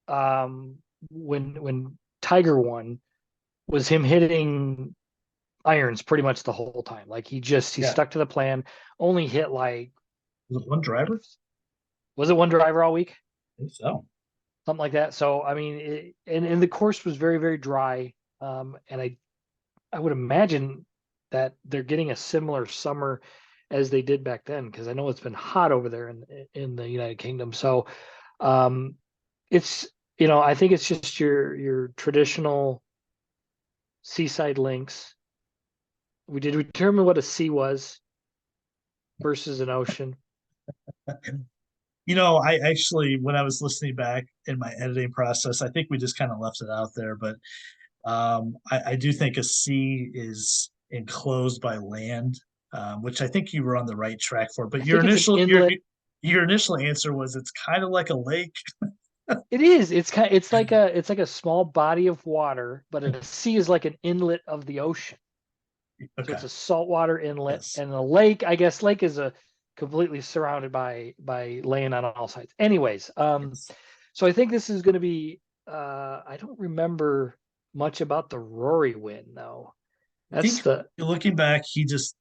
um, when Tiger won, was him hitting irons pretty much the whole time. Like he Yeah, stuck to the plan, only hit like, was it one driver? was it one driver all week? I think so. Something like that. So I mean, and the course was very, very dry. And I would imagine that they're getting a similar summer as they did back then, because I know it's been hot over there in the United Kingdom. So um, it's I think it's just your traditional seaside links. We did determine what a sea was versus an ocean. I actually, when I was listening back in my editing process, I think we just kind of left it out there, but I do think a sea is enclosed by land, which I think you were on the right track for. But I your think it's an initial your inlet. your initial answer was it's kind of like a lake. It is. It's like a small body of water, but a sea is like an inlet of the ocean. So Okay. it's a saltwater inlet, Yes. and a lake. I guess lake is a completely surrounded by land on all sides. Anyways, Yes. So I think this is going to be. I don't remember much about the Rory win though. I think That's the looking back, he just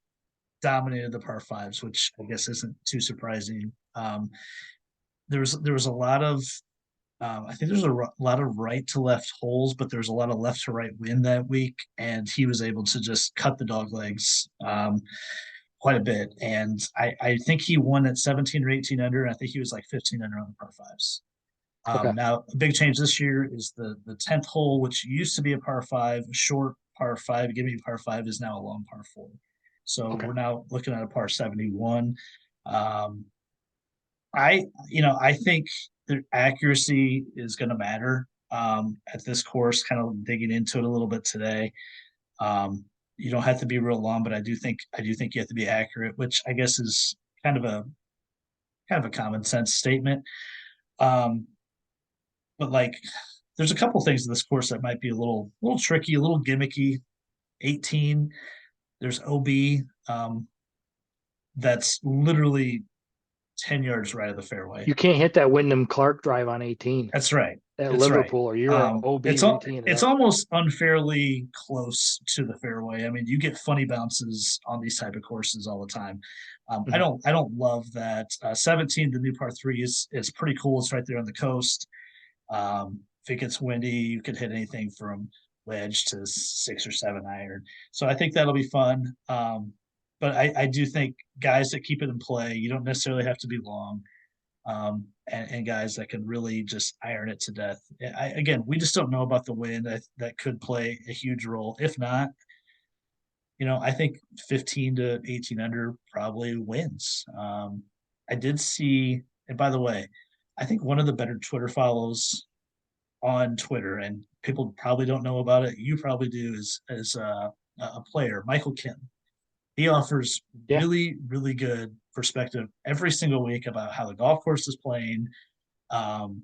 dominated the par fives, which I guess isn't too surprising. There was a lot of I think there's lot of right to left holes, but there's a lot of left to right wind that week, and he was able to just cut the dog legs quite a bit. And I think he won at 17 or 18 under. And I think he was like 15 under on the par fives. okay. Now, a big change this year is the 10th hole, which used to be a par five, a short par five, give me a par five, is now a long par four. So Okay. we're now looking at a par 71. Um, I think the accuracy is going to matter at this course. Kind of digging into it a little bit today. Um, you don't have to be real long, but I do think you have to be accurate, which I guess is kind of a common sense statement. Um, but like, there's a couple things in this course that might be a little tricky, a little gimmicky. 18, there's OB, that's literally 10 yards right of the fairway. You can't hit that Wyndham Clark drive on 18 That's right. at That's right. Liverpool, or you're a OB It's routine. it's almost unfairly close to the fairway. I mean, you get funny bounces on these type of courses all the time. I Mhm. don't love that. 17, the new par three is pretty cool. It's right there on the coast. If it gets windy, you could hit anything from wedge to 6 or 7 iron. So I think that'll be fun. But I do think guys that keep it in play, you don't necessarily have to be long, and guys that can really just iron it to death. Again, we just don't know about the wind that could play a huge role. If not, I think 15 to 18 under probably wins. I did see, and by the way, I think one of the better Twitter follows on Twitter, and people probably don't know about it. You probably do, as a player, Michael Kim. He offers Yeah. really, really good perspective every single week about how the golf course is playing. Um,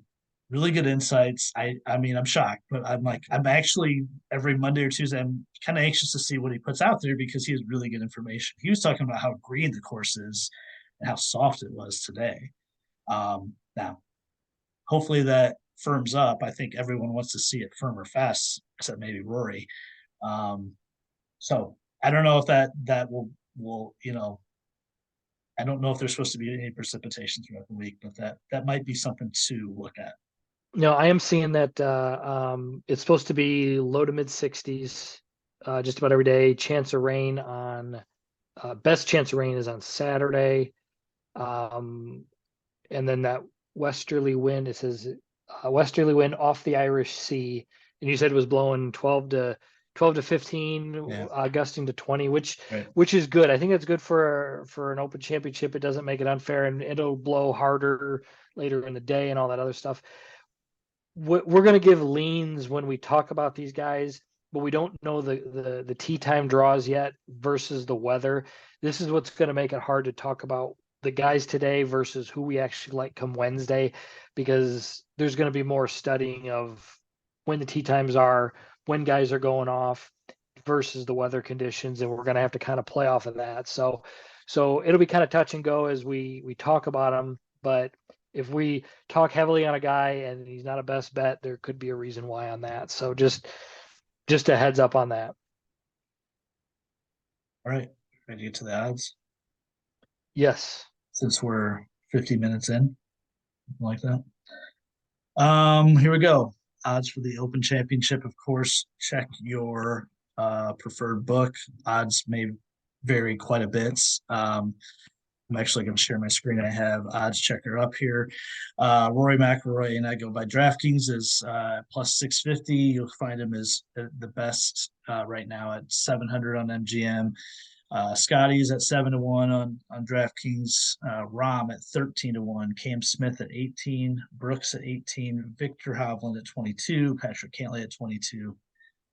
really good insights. I mean, I'm shocked, but I'm actually every Monday or Tuesday, I'm kind of anxious to see what he puts out there because he has really good information. He was talking about how green the course is and how soft it was today. Now, hopefully that firms up. I think everyone wants to see it firm or fast, except maybe Rory. Um, so I don't know if that will I don't know if there's supposed to be any precipitation throughout the week, but that might be something to look at. No, I am seeing that it's supposed to be low to mid 60s just about every day. Chance of rain on best chance of rain is on Saturday. Um, and then that westerly wind, it says westerly wind off the Irish Sea. And you said it was blowing 12 to 15, Yeah, gusting to 20, which right. which is good. I think that's good for an open championship. It doesn't make it unfair, and it'll blow harder later in the day and all that other stuff. We're going to give leans when we talk about these guys, but we don't know the tee time draws yet versus the weather. This is what's going to make it hard to talk about the guys today versus who we actually like come Wednesday, because there's going to be more studying of when the tee times are, when guys are going off versus the weather conditions, and we're going to have to kind of play off of that. So it'll be kind of touch and go as we talk about them, but if we talk heavily on a guy and he's not a best bet, there could be a reason why on that. So just a heads up on that. All right, ready to get to the odds Yes. since we're 50 minutes in, like that. Here we go. Odds for the Open Championship. Of course, check your preferred book. Odds may vary quite a bit. I'm actually going to share my screen. I have odds checker up here. Rory McIlroy and I go by DraftKings is plus 650. You'll find him as the best right now at 700 on MGM. Scotty's at 7-1 on DraftKings. Rom at 13-1. Cam Smith at 18. Brooks at 18. Victor Hovland at 22. Patrick Cantlay at 22.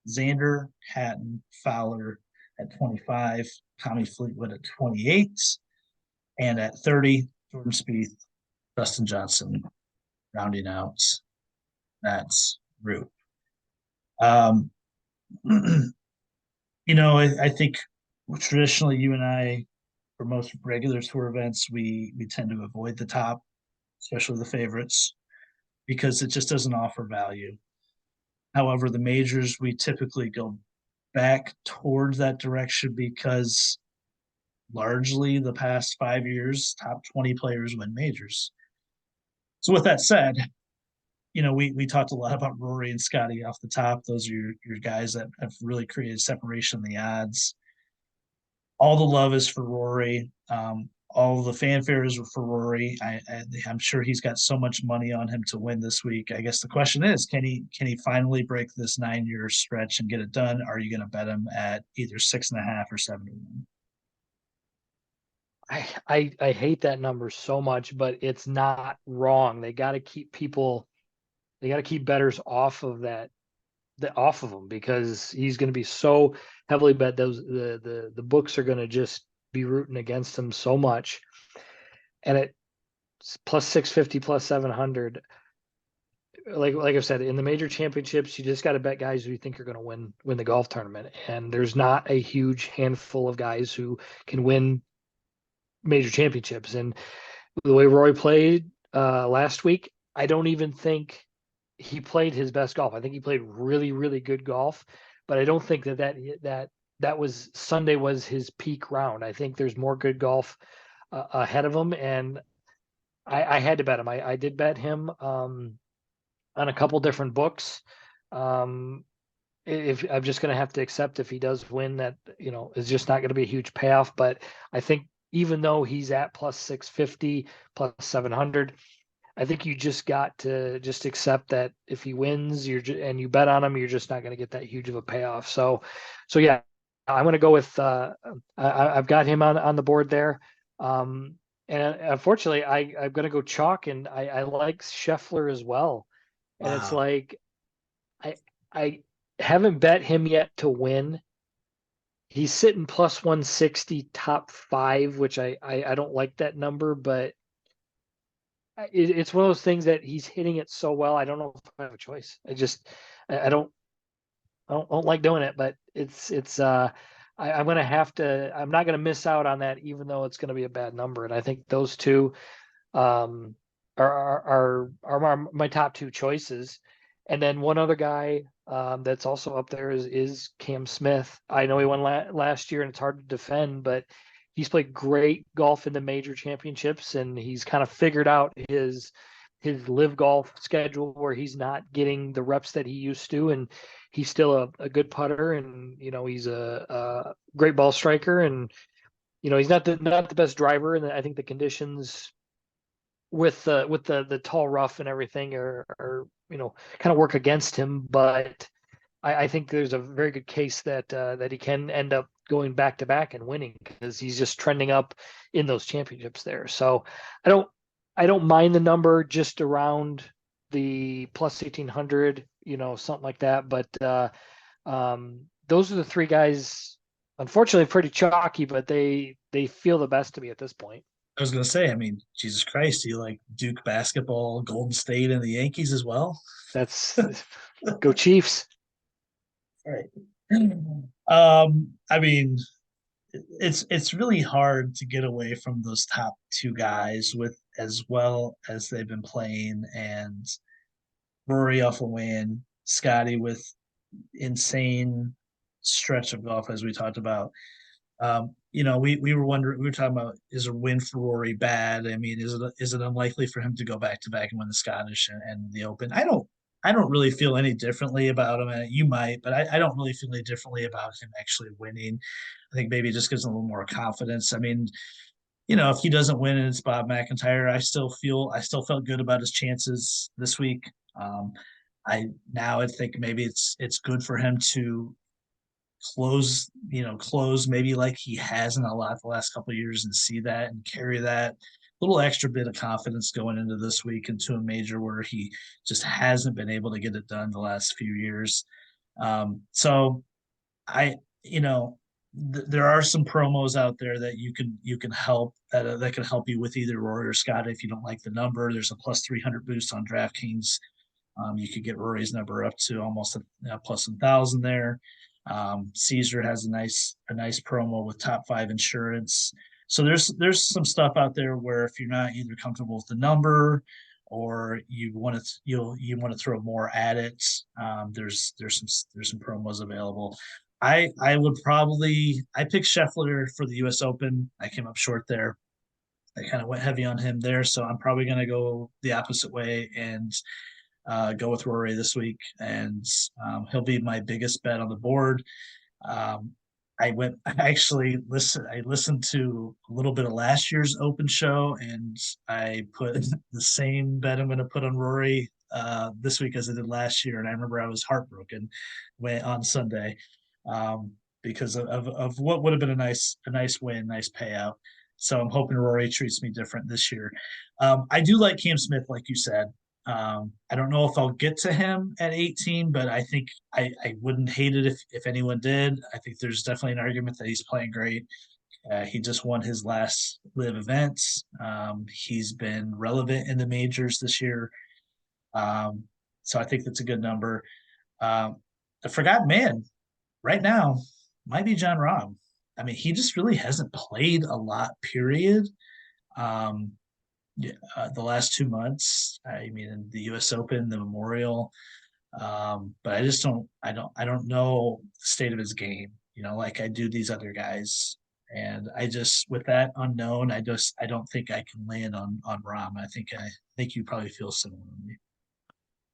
Xander, Hatton, Fowler at 25. Tommy Fleetwood at 28. And at 30, Jordan Spieth, Dustin Johnson, rounding out that group. Um, I think traditionally you and I, for most regular tour events, we tend to avoid the top, especially the favorites, because it just doesn't offer value. However, the majors, we typically go back towards that direction because largely the past 5 years, top 20 players win majors. So with that said, we talked a lot about Rory and Scotty off the top. Those are your guys that have really created separation in the odds. All the love is for Rory. All the fanfare is for Rory. I'm sure he's got so much money on him to win this week. I guess the question is, can he finally break this 9 year stretch and get it done? Are you going to bet him at either 6.5 or 7 to 1? I hate that number so much, but it's not wrong. They got to keep people, they got to keep bettors off of off of him, because he's going to be so heavily bet. The books are going to just be rooting against him so much. And it plus 650, plus 700. Like I've said, in the major championships, you just got to bet guys who you think are going to win the golf tournament. And there's not a huge handful of guys who can win major championships. And the way Roy played last week, I don't even think he played his best golf. I think he played really, really good golf, but I don't think that was Sunday was his peak round. I think there's more good golf ahead of him, and I had to bet him. I did bet him on a couple different books. If I'm just going to have to accept if he does win, that is just not going to be a huge payoff. But I think even though he's at plus 650, plus 700, I think you just got to just accept that if he wins, and you bet on him, you're just not going to get that huge of a payoff. So yeah, I'm going to go with I've got him on the board there. And unfortunately, I'm going to go chalk, and I like Scheffler as well. And it's Wow. like I haven't bet him yet to win. He's sitting plus 160, top five, which I don't like that number, but it's one of those things that he's hitting it so well. I don't know if I have a choice. I don't like doing it, but I'm gonna have to. I'm not gonna miss out on that, even though it's gonna be a bad number. And I think those two um, are my top two choices. And then one other guy that's also up there is Cam Smith. I know he won last year, and it's hard to defend, but he's played great golf in the major championships, and he's kind of figured out his live golf schedule where he's not getting the reps that he used to, and he's still a good putter, and he's a great ball striker, and he's not the best driver, and I think the conditions with the tall rough and everything are kind of work against him. But I think there's a very good case that he can end up going back to back and winning, because he's just trending up in those championships there. So I don't mind the number, just around the plus 1800, something like that. But those are the three guys. Unfortunately, pretty chalky, but they feel the best to me at this point. I was going to say, I mean, Jesus Christ, do you like Duke basketball, Golden State, and the Yankees as well? That's Go Chiefs. All right. I mean, it's really hard to get away from those top two guys with as well as they've been playing, and Rory off a win, Scotty with insane stretch of golf as we talked about. We were wondering, we were talking about, is a win for Rory bad? I mean, is it unlikely for him to go back to back and win the Scottish and the Open? I don't really feel any differently about him. You might, but I don't really feel any differently about him actually winning. I think maybe it just gives him a little more confidence. I mean, if he doesn't win and it's Bob McIntyre, I still felt good about his chances this week. I think maybe it's good for him to close maybe like he hasn't a lot the last couple of years, and see that and carry that little extra bit of confidence going into this week into a major where he just hasn't been able to get it done the last few years. So I, there are some promos out there that you can help that can help you with either Rory or Scott if you don't like the number. There's a plus 300 boost on DraftKings. You could get Rory's number up to almost a plus 1,000 there. Caesar has a nice promo with top five insurance. So there's some stuff out there where if you're not either comfortable with the number or you want to throw more at it, there's some promos available. I would probably I picked Scheffler for the U.S. Open. I came up short there. I kind of went heavy on him there, so I'm probably going to go the opposite way and go with Rory this week, and he'll be my biggest bet on the board. Um, I listened to a little bit of last year's Open show, and I put the same bet I'm going to put on Rory this week as I did last year, and I remember I was heartbroken when on Sunday because of what would have been a nice win, nice payout. So I'm hoping Rory treats me different this year. I do like Cam Smith, like you said. I don't know if I'll get to him at 18, but I think I wouldn't hate it if anyone did. I think there's definitely an argument that he's playing great. He just won his last live events. He's been relevant in the majors this year. Um, so I think that's a good number. The forgotten man right now might be John Rahm. I mean, he just really hasn't played a lot, period. Um, yeah, the last 2 months. I mean, the U.S. Open, the Memorial, but I just I don't know the state of his game. You know, like I do these other guys, and I just with that unknown, I don't think I can land on Rom. I think you probably feel similarly.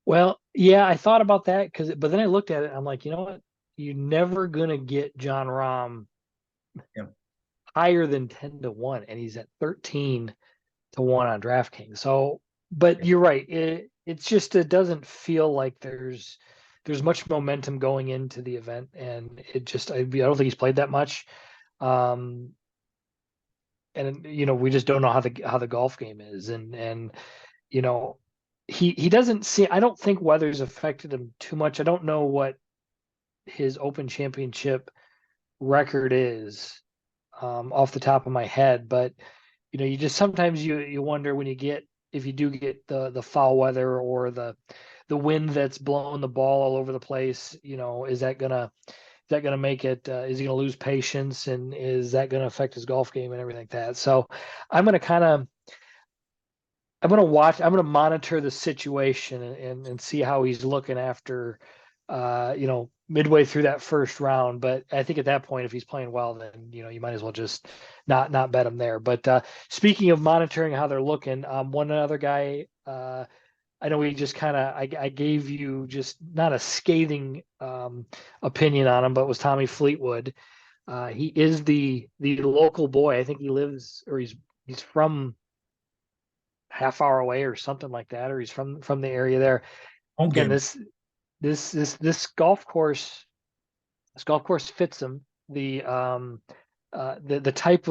Well, yeah, I thought about that but then I looked at it. I'm like, you know what? You're never gonna get John Rahm Yep. higher than 10 to 1, and he's at 13 to 1 on DraftKings. So, but Yep. you're right. It's just it doesn't feel like there's much momentum going into the event, and I don't think he's played that much. Um, and we just don't know how the golf game is, and you know he doesn't see. I don't think weather's affected him too much. I don't know what his Open Championship record is off the top of my head, but you just sometimes you wonder when you get if you do get the foul weather or the wind that's blowing the ball all over the place. Is that gonna make it? Is he gonna lose patience, and is that gonna affect his golf game and everything like that? So I'm gonna kind of I'm gonna watch. I'm gonna monitor the situation and see how he's looking after, midway through that first round. But I think at that point, if he's playing well, then you might as well just not bet him there. But speaking of monitoring how they're looking, one other guy. I know we just kind of I gave you just not a scathing opinion on him, but was Tommy Fleetwood. He is the local boy. I think he lives or he's from half hour away or something like that, or he's from the area there. Home Again, game. this golf course fits him. The type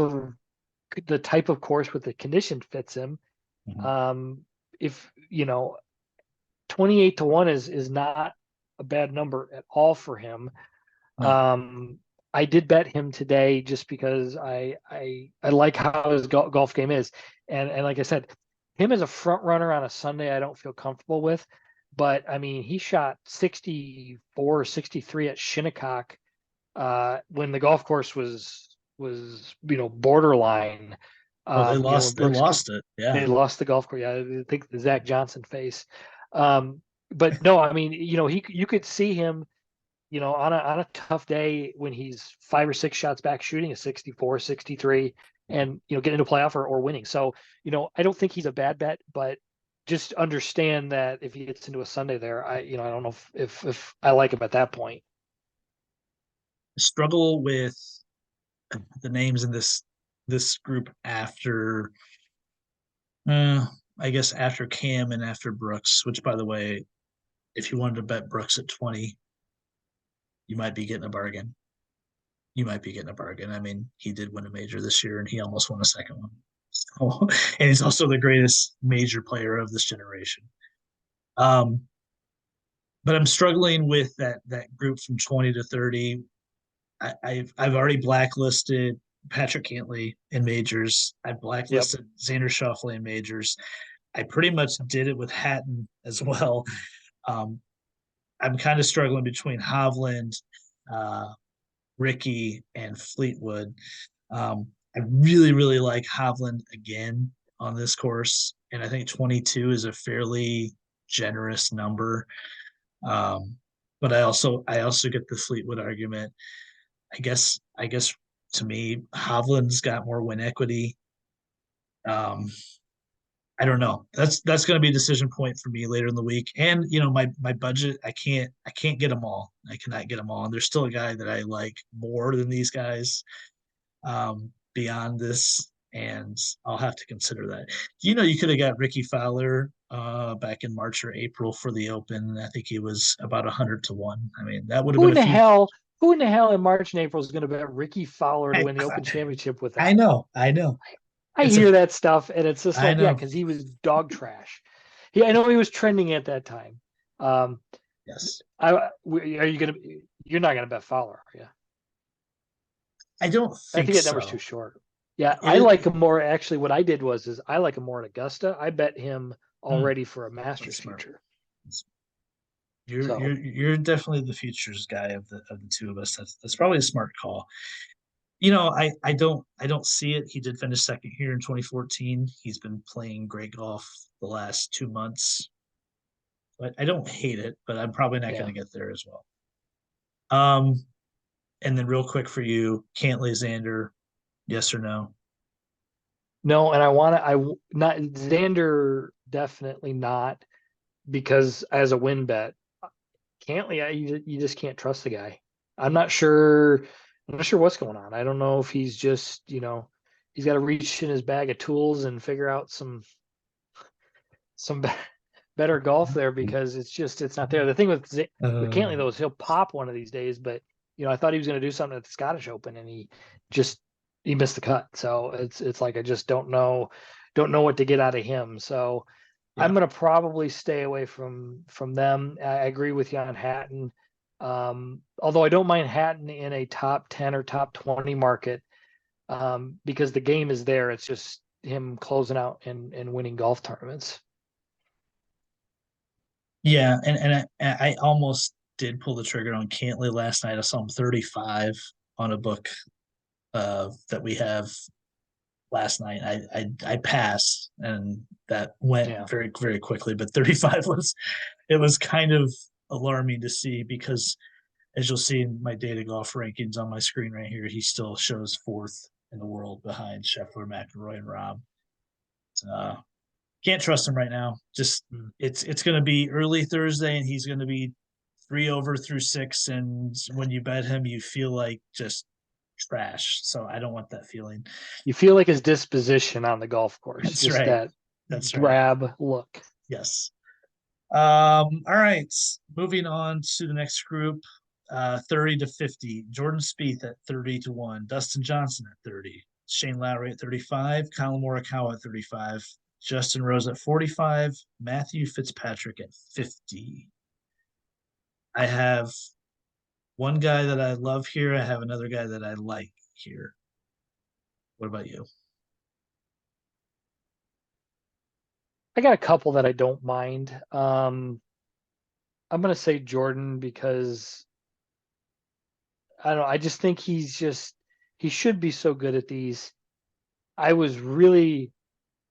of course with the condition fits him. Mhm. If 28 to 1 is not a bad number at all for him. No, I did bet him today just because I like how his golf game is, and like I said, him as a front runner on a Sunday, I don't feel comfortable with. But I mean, he shot 64 or 63 at Shinnecock when the golf course was borderline. oh, When they Brooks lost it. Yeah, they lost the golf course. Yeah, I think the Zach Johnson face. But no, I mean, you could see him on a tough day when he's 5 or 6 shots back shooting a 64, 63, and getting into a playoff or winning. So, I don't think he's a bad bet, but just understand that if he gets into a Sunday there, I don't know if I like him at that point. I struggle with the names in this group after I guess after Cam and after Brooks, which by the way, if you wanted to bet Brooks at 20, you might be getting a bargain. You might be getting a bargain. I mean, he did win a major this year and he almost won a second one. So, and he's also the greatest major player of this generation. Um, but I'm struggling with that group from 20 to 30. I've already blacklisted Patrick Cantley in majors. I Yep. blacklisted Xander Schauffele in majors. I pretty much did it with Hatton as well. Um, I'm kind of struggling between Hovland, uh, Ricky, and Fleetwood. I really, really like Hovland again. on this course, and I think 22 is a fairly generous number. Um, but I also get the Fleetwood argument. I guess to me, Hovland's got more win equity. Um, I don't know. That's going to be a decision point for me later in the week. And my budget, I can't get them all. I cannot get them all. And there's still a guy that I like more than these guys beyond this, and I'll have to consider that. You could have got Ricky Fowler back in March or April for the Open. I think he was about 100 to 1. I mean, that would have Who been in a the few. hell? Who in the hell in March and April is going to bet Ricky Fowler to I, win the Open Championship with I that? know, I know. I It's a, hear that stuff, and it's just I like, yeah, know. because he was dog trash. I know he was trending at that time. Um, Yes, are you gonna? You're not gonna bet Fowler, yeah? I don't I think think that number's too so. short. Yeah, I It, like him more. Actually, what I did is I like him more at Augusta. I bet him mm, already for a that's Masters smart. future. You're So you're you're definitely the futures guy of the two of us. That's probably a smart call. I don't see it. He did finish second here in 2014. He's been playing great golf the last 2 months. But I don't hate it, but I'm probably not going yeah, to get there as well. Um, and then real quick for you, Cantley Xander, yes or no? no, and not Xander, definitely not, because as a win bet, Cantley, you just can't trust the guy. I'm not sure. I'm not sure what's going on. I don't know if he's just, he's got to reach in his bag of tools and figure out some better golf there, because it's not there. The thing with Uh, Cantley though is he'll pop one of these days, but I thought he was going to do something at the Scottish Open, and just he missed the cut. So it's like I just don't know what to get out of him. So I'm yeah. going to probably stay away from them. I agree with you on Hatton. Although I don't mind Hatton in a top 10 or top 20 market, because the game is there. It's just him closing out and winning golf tournaments. Yeah, and I almost did pull the trigger on Cantley last night. I saw him 35 on a book that we have last night. I passed, and that went Yeah. very very quickly. But 35 was kind of alarming to see, because as you'll see in my data golf rankings on my screen right here, he still shows fourth in the world behind Scheffler, McIlroy, and Rob. Uh, can't trust him right now. Just Mm. it's going to be early Thursday, and he's going to be 3 over through 6, and when you bet him, you feel like just trash. So I don't want that feeling. You feel like his disposition on the golf course, That's just right. that That's right. drab look. Yes. All right. Moving on to the next group. 30 to 50. Jordan Spieth at 30 to 1. Dustin Johnson at 30. Shane Lowry at 35. Colin Morikawa at 35. Justin Rose at 45. Matthew Fitzpatrick at 50. I have one guy that I love here. I have another guy that I like here. What about you? I got a couple that I don't mind. I'm gonna say Jordan because I don't know. I just think he should be so good at these. I was really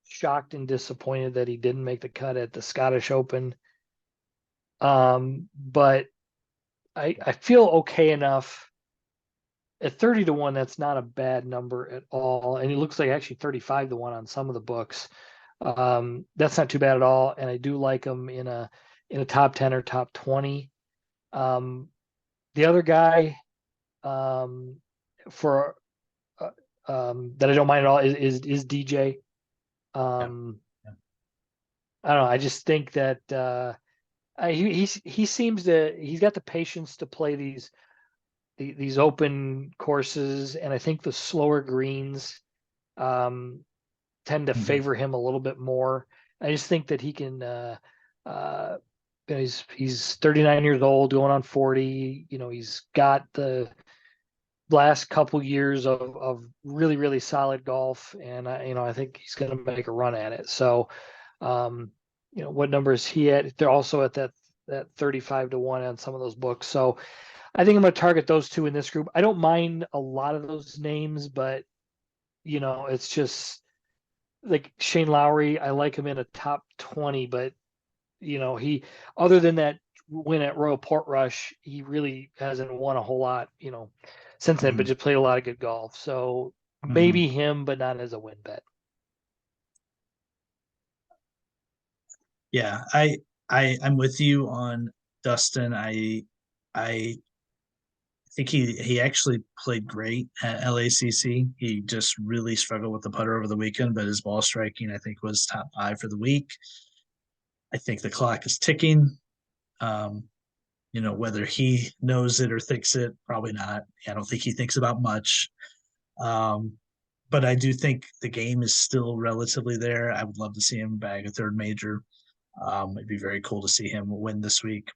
shocked and disappointed that he didn't make the cut at the Scottish Open. But I feel okay enough at 30 to 1. That's not a bad number at all, and he looks like actually 35 to 1 on some of the books. That's not too bad at all, and I do like him in a top 10 or top 20. Um, the other guy, for that I don't mind at all is DJ. Yeah. Um, Yeah. I don't know. I just think that he seems he's got the patience to play these open courses, and I think the slower greens um, tend to Mhm. favor him a little bit more. I just think that he can. Uh, he's 39 years old, going on 40. He's got the last couple years of really really solid golf, and I think he's going to make a run at it. So, um, what number is he at? They're also at that 35 to 1 on some of those books. So I think I'm going to target those two in this group. I don't mind a lot of those names, but it's just like Shane Lowry, I like him in a top 20, but he, other than that win at Royal Portrush, he really hasn't won a whole lot, since then, but Mhm, just played a lot of good golf. So mhm. maybe him, but not as a win bet. Yeah, I'm with you on Dustin. I think he actually played great at LACC. He just really struggled with the putter over the weekend, but his ball striking I think was top five for the week. I think the clock is ticking. Um, whether he knows it or thinks it, probably not. I don't think he thinks about much. Um, but I do think the game is still relatively there. I would love to see him bag a third major. It'd be very cool to see him win this week.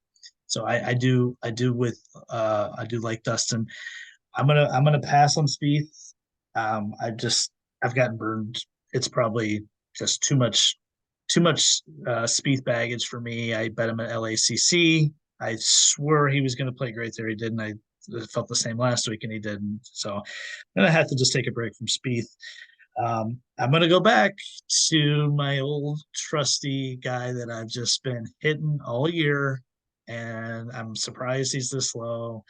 So I do like Dustin. I'm gonna pass on Spieth. I've gotten burned. It's probably just too much Spieth baggage for me. I bet him at LACC. I swore he was going to play great there. He didn't. I felt the same last week, and he didn't. So I'm gonna have to just take a break from Spieth. I'm gonna go back to my old trusty guy that I've just been hitting all year, and I'm surprised he's this low.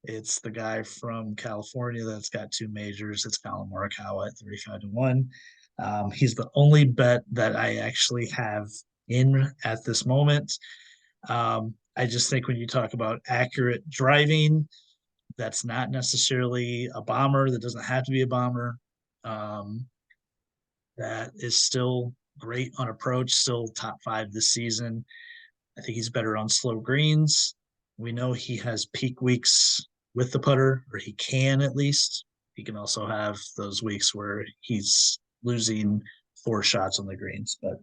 It's the guy from California that's got two majors. It's Colin Morikawa at 35-1. He's the only bet that I actually have in at this moment. I just think when you talk about accurate driving, that's not necessarily a bomber. That doesn't have to be a bomber. Um, that is still great on approach, still top five this season. I think he's better on slow greens. We know he has peak weeks with the putter, or he can at least. He can also have those weeks where he's losing four shots on the greens. But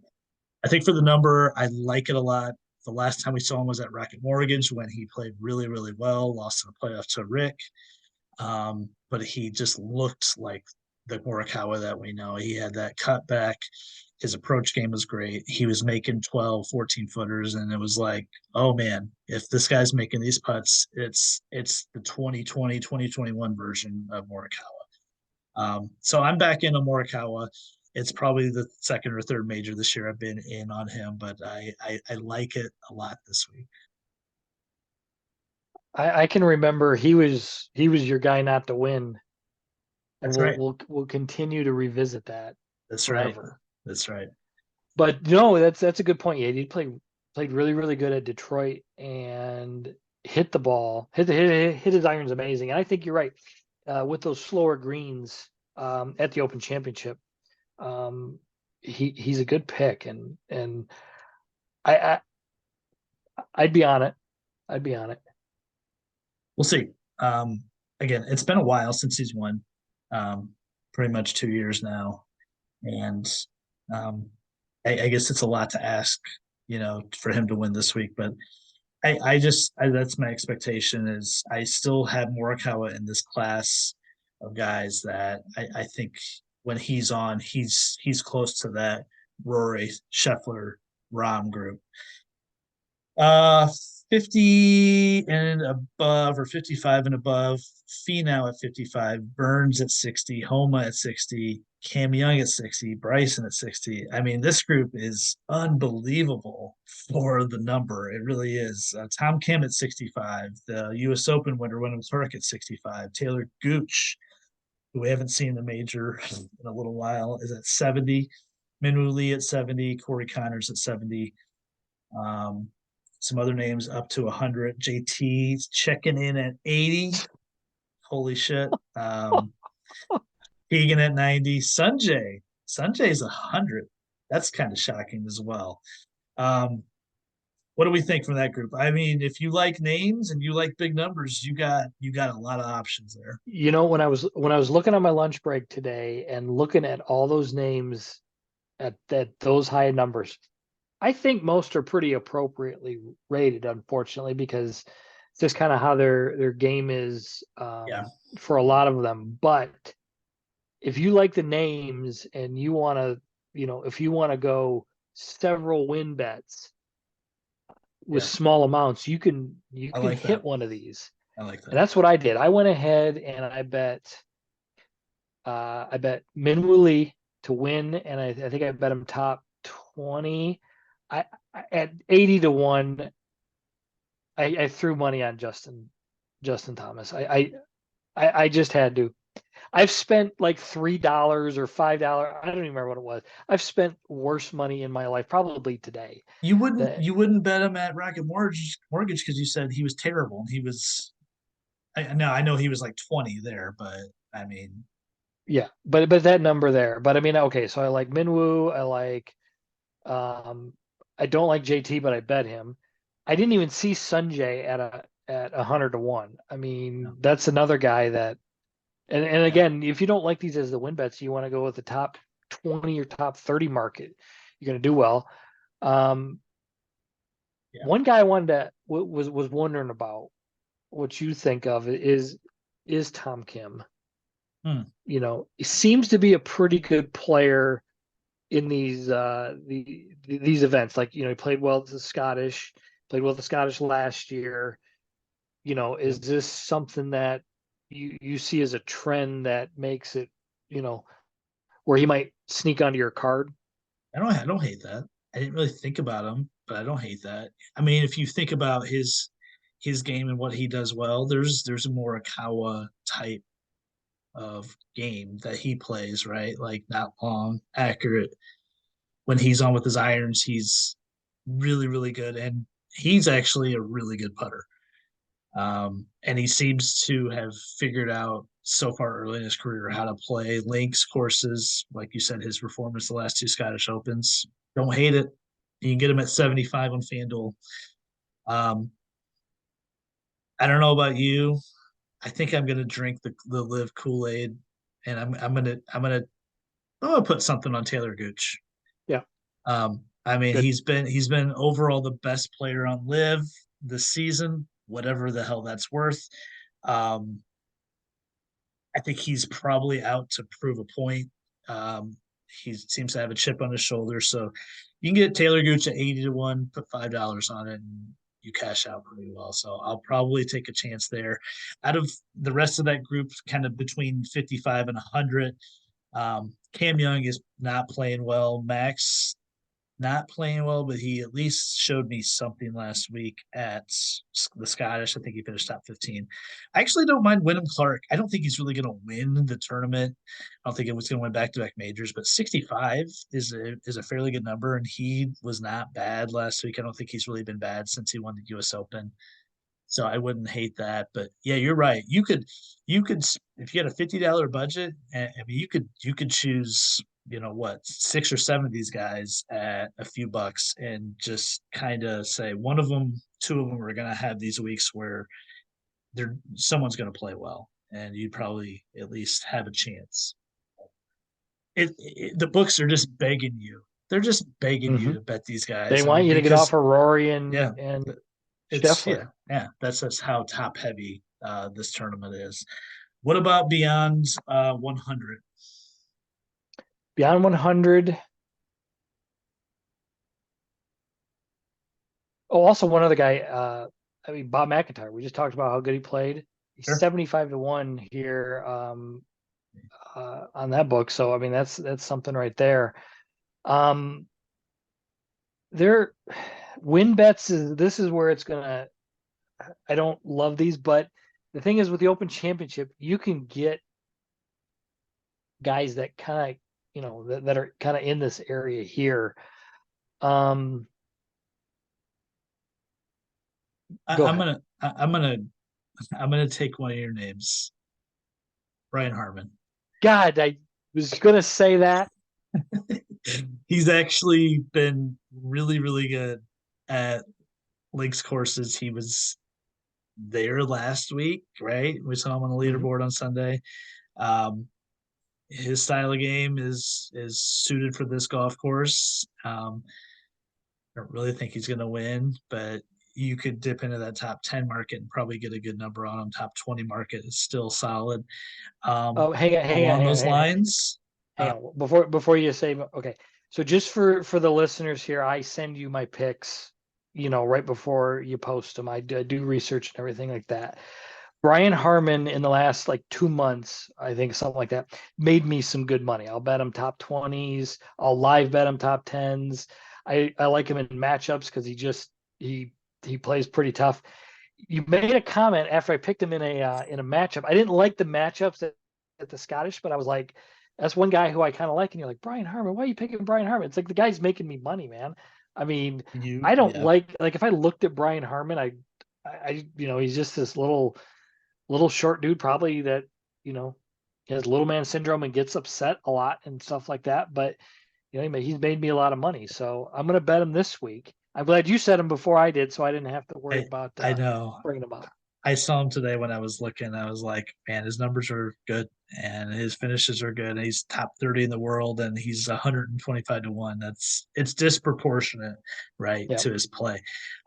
I think for the number, I like it a lot. The last time we saw him was at Rocket Mortgage when he played really, really well, lost in the playoff to Rick. But he just looked like the Morikawa that we know. He had that cutback. His approach game was great. He was making 12, 14 footers, and it was like, oh man, if this guy's making these putts, it's the 2020, 2021 version of Morikawa. So I'm back into Morikawa. It's probably the second or third major this year I've been in on him, but I like it a lot this week. I can remember he was your guy not to win, and That's we'll right. we'll we'll continue to revisit that That's right. forever. That's right. But no, that's a good point. Yeah, he played really really good at Detroit and hit the ball, hit his irons amazing. And I think you're right. With those slower greens at the Open Championship, um, he's a good pick, and I, I I'd be on it. I'd be on it. We'll see. Um, Again, it's been a while since he's won, um, pretty much 2 years now, and um, I guess it's a lot to ask, for him to win this week. But that's my expectation. Is I still have Morikawa in this class of guys that I think when he's on, he's close to that Rory Scheffler Rom group. Uh, 50 and above, or 55 and above. Finau at 55, Burns at 60, Homa at 60, Cam Young at 60, Bryson at 60. I mean, this group is unbelievable for the number. It really is. Tom Kim at 65, the U.S. Open winner, Wendell Clark at 65, Taylor Gooch, who we haven't seen the major in a little while, is at 70, Minwoo Lee at 70, Corey Connors at 70. Um, some other names up to 100. JT's checking in at 80. Holy shit. Keegan at 90. Sanjay's 100. That's kind of shocking as well. Um, what do we think from that group? I mean, if you like names and you like big numbers, you got a lot of options there. When I was looking on my lunch break today and looking at all those names at those high numbers, I think most are pretty appropriately rated, unfortunately, because it's just kind of how their game is Yeah, for a lot of them. But if you like the names and you want to, if you want to go several win bets with yeah. small amounts, you I can like that. hit one of these. I like And that. that's what I did. I went ahead and I bet Minwoo Lee to win, and I think I bet him top 20. At 80 to 1, I threw money on Justin Thomas. I just had to. I've spent like $3 or $5. I don't even remember what it was. I've spent worse money in my life, probably today. You wouldn't That you wouldn't bet him at Rocket Mortgage because you said he was terrible and he was. I know he was like 20 there, but I mean, Yeah, but that number there. But I mean, okay, so I like Minwoo. Um I don't like JT, but I bet him. I didn't even see Sunjay at 100 to 1. I no, mean, that's another guy that, and yeah, again, if you don't like these as the win bets, you want to go with the top 20 or top 30 market. You're going to do well. Um, yeah. One guy I wanted to was wondering about what you think of is Tom Kim. Hmm. He seems to be a pretty good player in these events. Like, he played well with the Scottish, played well with the Scottish last year. Yep. Is this something that you see as a trend that makes it, you know, where he might sneak onto your card? I don't hate that. I didn't really think about him, but I don't hate that. I mean, if you think about his game and what he does well, there's a more Akawa type of game that he plays, right? Like not long, accurate. When he's on with his irons, he's really, really good. And he's actually a really good putter. And he seems to have figured out so far early in his career how to play links courses. Like you said, his performance the last two Scottish Opens. Don't hate it. You can get him at 75 on FanDuel. Um, I don't know about you. I think I'm gonna drink the live Kool-Aid, and I'm gonna put something on Taylor Gooch. Yeah, I mean, good. he's been overall the best player on live this season, whatever the hell that's worth. Um, I think he's probably out to prove a point. He seems to have a chip on his shoulder, so you can get Taylor Gooch at 80 to 1, put $5 on it, and you cash out pretty well. So I'll probably take a chance there. Out of the rest of that group, kind of between 55 and 100, Cam Young is not playing well. Max not playing well, but he at least showed me something last week at the Scottish. I think he finished top 15. I actually don't mind Wyndham Clark. I don't think he's really going to win the tournament. I don't think it was going to win back-to-back majors, but 65 is a fairly good number, and he was not bad last week. I don't think he's really been bad since he won the U.S. Open. So I wouldn't hate that. But yeah, you're right. You could if you had a $50 budget, I mean you could choose, what, six or seven of these guys at a few bucks and just kind of say one of them, two of them are gonna have these weeks where someone's gonna play well and you'd probably at least have a chance. The books are just begging you. They're just begging you Hmm. to bet these They guys. I want mean, you to get off because of Rory and yeah, it's Scheffler. yeah. That's just how top heavy this tournament is. What about beyond 100? Beyond 100. Oh, also one other guy. I mean, Bob McIntyre. We just talked about how good he played. He's Sure. 75 to 1 here, on that book. So I mean, that's something right there. Um, there, win bets is this is where it's gonna. I don't love these, but the thing is with the Open Championship, you can get guys that kind of, that are kind of in this area here. Um, I, Go I'm ahead. gonna I, I'm gonna take one of your names, Brian Harmon. God, I was gonna say that. He's actually been really, really good at links courses. He was there last week, right? We saw him on the Mhm. leaderboard on Sunday. Um, his style of game is suited for this golf course. I don't really think he's going to win, but you could dip into that top 10 market and probably get a good number on him. Top 20 market is still solid. Oh, hang on, hang on, Along hang on, those hang on, lines, hang on. Before you say, okay. So just for the listeners here, I send you my picks, right before you post them. I do research and everything like that. Brian Harmon in the last like 2 months, I think something like that, made me some good money. I'll bet him top 20s. I'll live bet him top 10s. I like him in matchups because he he plays pretty tough. You made a comment after I picked him in a matchup. I didn't like the matchups at the Scottish, but I was like, that's one guy who I kind of like. And you're like, Brian Harmon, why are you picking Brian Harmon? It's like the guy's making me money, man. I mean, I don't Yeah, like if I looked at Brian Harmon, he's just this little short dude probably that you know has little man syndrome and gets upset a lot and stuff like that. But he's made me a lot of money, so I'm gonna bet him this week. I'm glad you said him before I did, so I didn't have to worry about I know. bringing him up. I saw him today when I was looking. I was like, man, his numbers are good and his finishes are good. And he's top 30 in the world and he's 125 to 1. It's disproportionate, right, Yeah, to his play.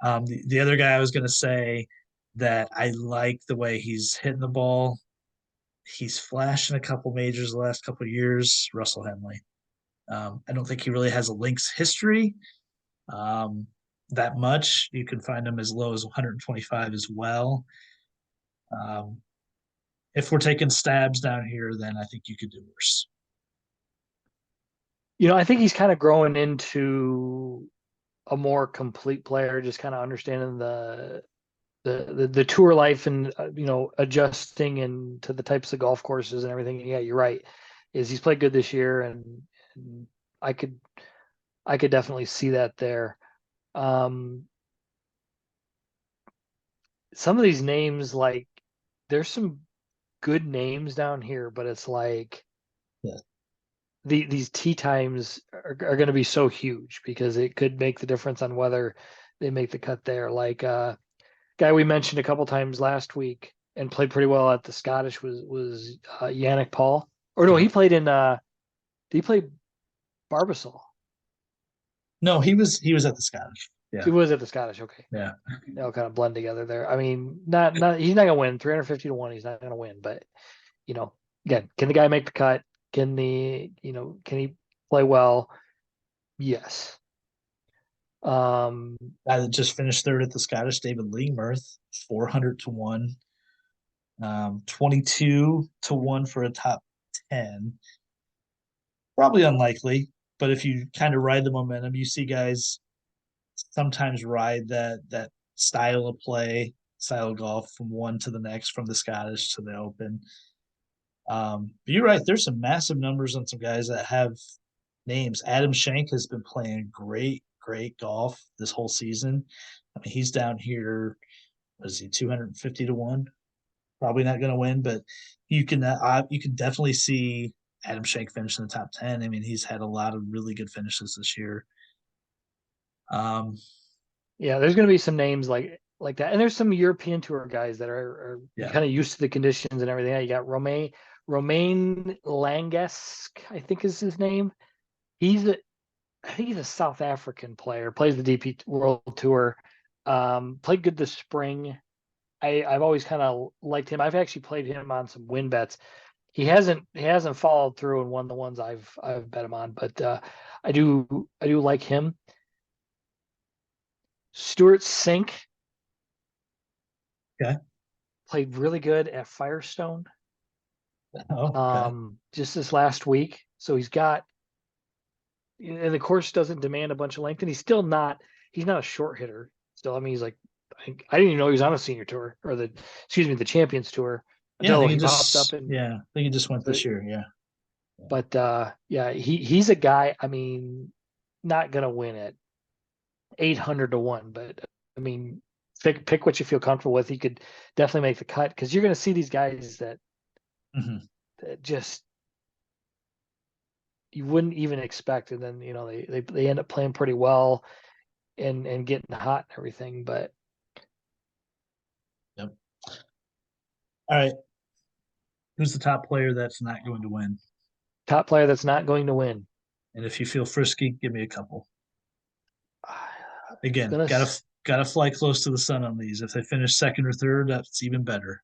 The other guy I was going to say that I like the way he's hitting the ball. He's flashed in a couple majors the last couple of years. Russell Henley. I don't think he really has a Lynx history um, that much. You can find him as low as 125 as well. Um, if we're taking stabs down here, then I think you could do worse. I think he's kind of growing into a more complete player, just kind of understanding the tour life and adjusting and to the types of golf courses and everything. And yeah, you're right. Is he's played good this year, and I could I could definitely see that there. Um, some of these names, like there's some good names down here, but it's like Yeah. these tee times are going to be so huge because it could make the difference on whether they make the cut there. Like guy we mentioned a couple times last week and played pretty well at the Scottish was Yannick Paul. Or no, Yeah. he played in did he play Barbasol? No, he was at the Scottish. He Yeah. was at the Scottish. Okay. Yeah. They all kind of blend together there. I mean, not he's not gonna win 350 to 1. He's not gonna win, but you know, again, can the guy make the cut? Can he play well? Yes. Um, Guy that just finished third at the Scottish, David Leemirth, 400 to 1, 22 to 1 for a top 10. Probably unlikely, but if you kind of ride the momentum, you see guys sometimes ride that style of play, style of golf from one to the next, from the Scottish to the Open. But you're right. There's some massive numbers on some guys that have names. Adam Schenk has been playing great golf this whole season. I mean, he's down here. What is he? 250 to 1. Probably not going to win, but you can definitely see Adam Schenk finish in the top 10. I mean, he's had a lot of really good finishes this year. Um, yeah, there's gonna be some names like that, and there's some European tour guys that are yeah. kind of used to the conditions and everything. You got Romain Langesk, I think is his name. He's a I think he's a South African player, plays the DP World Tour. Played good this spring. I've always kind of liked him. I've actually played him on some win bets. He hasn't followed through and won the ones I've bet him on, but I do like him. Stuart Sink Okay. played really good at Firestone Oh, okay. just this last week. So and the course doesn't demand a bunch of length, and he's not a short hitter. Still, I mean, he's like, I didn't even know he was on a senior tour or the Champions Tour Yeah, I until think he he popped up just and, yeah, I think he just went but, this year. Yeah. yeah, he's a guy, I mean, not gonna win at 800 to 1, but I mean, pick what you feel comfortable with. He could definitely make the cut because you're gonna see these guys Hmm. that just you wouldn't even expect, and then they end up playing pretty well and getting hot and everything. But Yep. All right. Who's the top player that's not going to win? top player that's not going to win. And if you feel frisky, give me a couple. I'm Again, gonna gotta fly close to the sun on these. If they finish second or third, that's even better.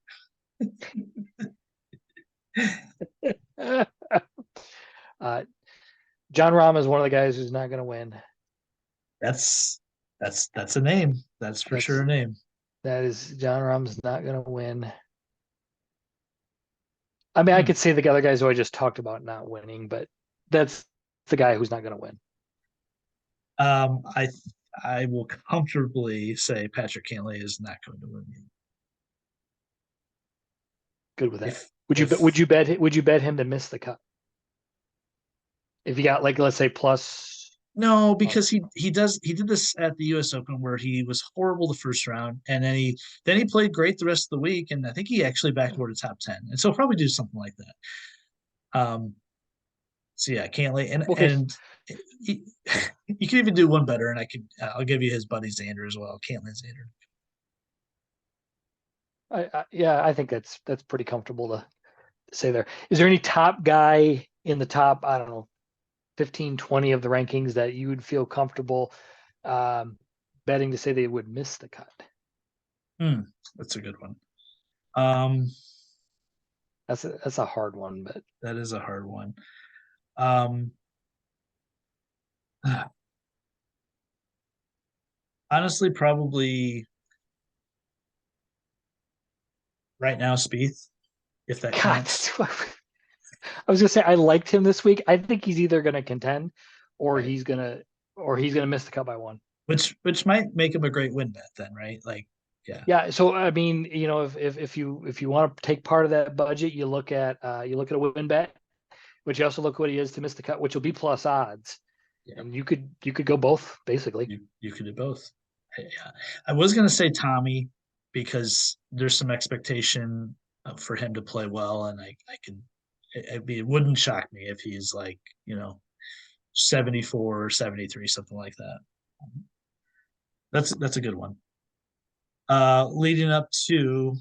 uh, John Rahm is one of the guys who's not gonna win. That's that's a name. That's for sure That's a name. that is John Rahm's not gonna win. I mean, I Hmm. could say the other guys who I just talked about not winning, but that's the guy who's not going to win. Um, I I will comfortably say Patrick Cantlay is not going to win. Good with that. If Would you if would you bet him to miss the cut if you got like let's say plus? No, Oh, because he did this at the U.S. Open where he was horrible the first round, and then he played great the rest of the week, and I think he actually backdoored top 10, and so he'll probably do something like that. So yeah, Cantlay, okay. and he, you can even do one better, and I'll give you his buddy Xander as well, Cantlay Xander. Yeah, I think that's pretty comfortable to say there. Is there any top guy in the top, I don't know, 15, 20 of the rankings that you would feel comfortable um, betting to say they would miss the cut? Hmm, that's a good one. Um, That's a hard one, but that is a hard one. Um, honestly, probably right now, Spieth, if that God, counts. I was gonna say I liked him this week. I think he's either gonna contend or Right. he's gonna miss the cut by one. Which might make him a great win bet then, right? Like, yeah, Yeah, so I mean, if you want to take part of that budget, you look at a win bet, but you also look what he is to miss the cut, which will be plus odds, yeah, and you could go both basically. you could do both. Yeah. I was gonna say Tommy because there's some expectation for him to play well, and I can, it wouldn't shock me if he's like 74 or 73, something like that. That's a good one. Leading up to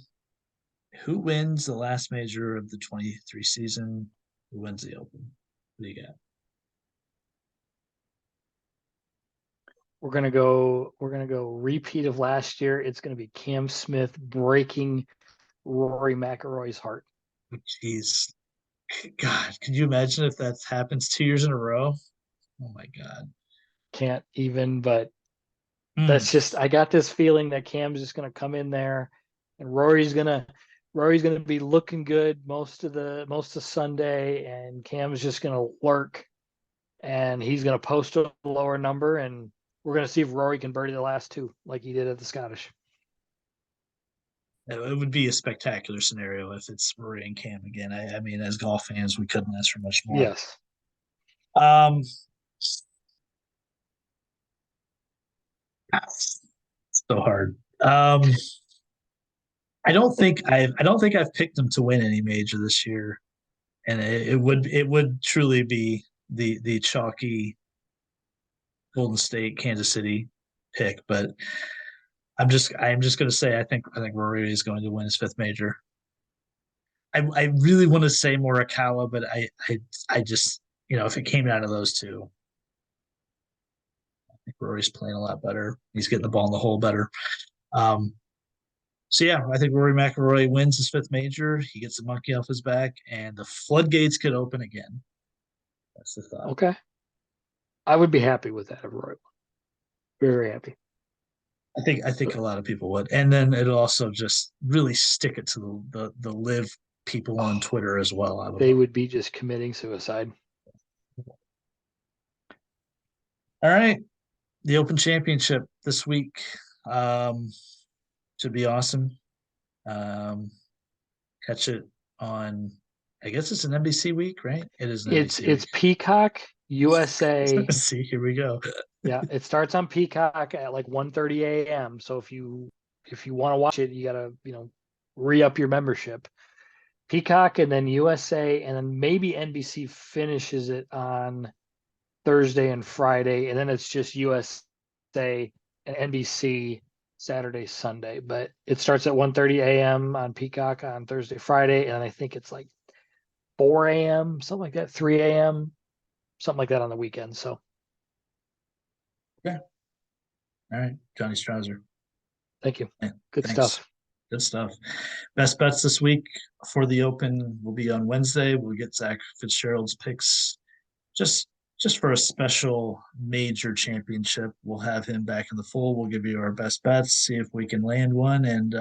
who wins the last major of the 23 season? Who wins the Open? Who do you got? We're gonna go repeat of last year. It's gonna be Cam Smith breaking Rory McIlroy's heart. Jeez, God, could you imagine if that happens 2 years in a row? Oh my God. Can't even, but Hmm. that's just I got this feeling that Cam's just gonna come in there and Rory's gonna be looking good most of Sunday and Cam's just gonna lurk and he's gonna post a lower number and we're gonna see if Rory can birdie the last two like he did at the Scottish. It would be a spectacular scenario if it's Rory and Cam again. I mean, as golf fans, we couldn't ask for much more. Yes. Um, so hard. I don't think I've picked them to win any major this year, and it would truly be the chalky Golden State Kansas City pick. But I'm just going to say I think Rory is going to win his fifth major. I really want to say Morikawa, but I just if it came down to those two, I think Rory's playing a lot better. He's getting the ball in the hole better. Um, so yeah, I think Rory McIlroy wins his fifth major. He gets the monkey off his back, and the floodgates could open again. That's the thought. Okay. I would be happy with that, Rory. Very, very happy. I think a lot of people would, and then it'll also just really stick it to the live people on Oh, Twitter as well. I would they hope. would be just committing suicide. All right, the Open Championship this week um, should be awesome. Um, catch it on. I guess it's an NBC week, right? It is an NBC It's week. Peacock USA. See, here we go. Yeah, it starts on Peacock at like 1:30 a.m. So if you want to watch it, you gotta, re-up your membership. Peacock and then USA and then maybe NBC finishes it on Thursday and Friday, and then it's just USA and NBC Saturday, Sunday. But it starts at 1:30 a.m. on Peacock on Thursday, Friday, and I think it's like 4 a.m., something like that, 3 a.m., something like that on the weekend. So Okay. All right, Johnny Strauser. thank you. Yeah, Good thanks. stuff. Good stuff. Best bets this week for the Open will be on Wednesday. We'll get Zach Fitzgerald's picks just just for a special major championship. We'll have him back in the fold. We'll give you our best bets, see if we can land one, and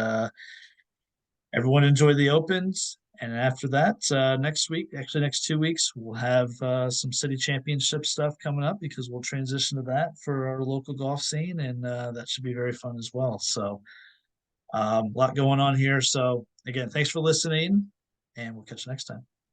everyone enjoy the Opens. And after that, next week, actually next 2 weeks, we'll have some city championship stuff coming up because we'll transition to that for our local golf scene, and that should be very fun as well. So, a lot going on here. So, again, thanks for listening, and we'll catch you next time.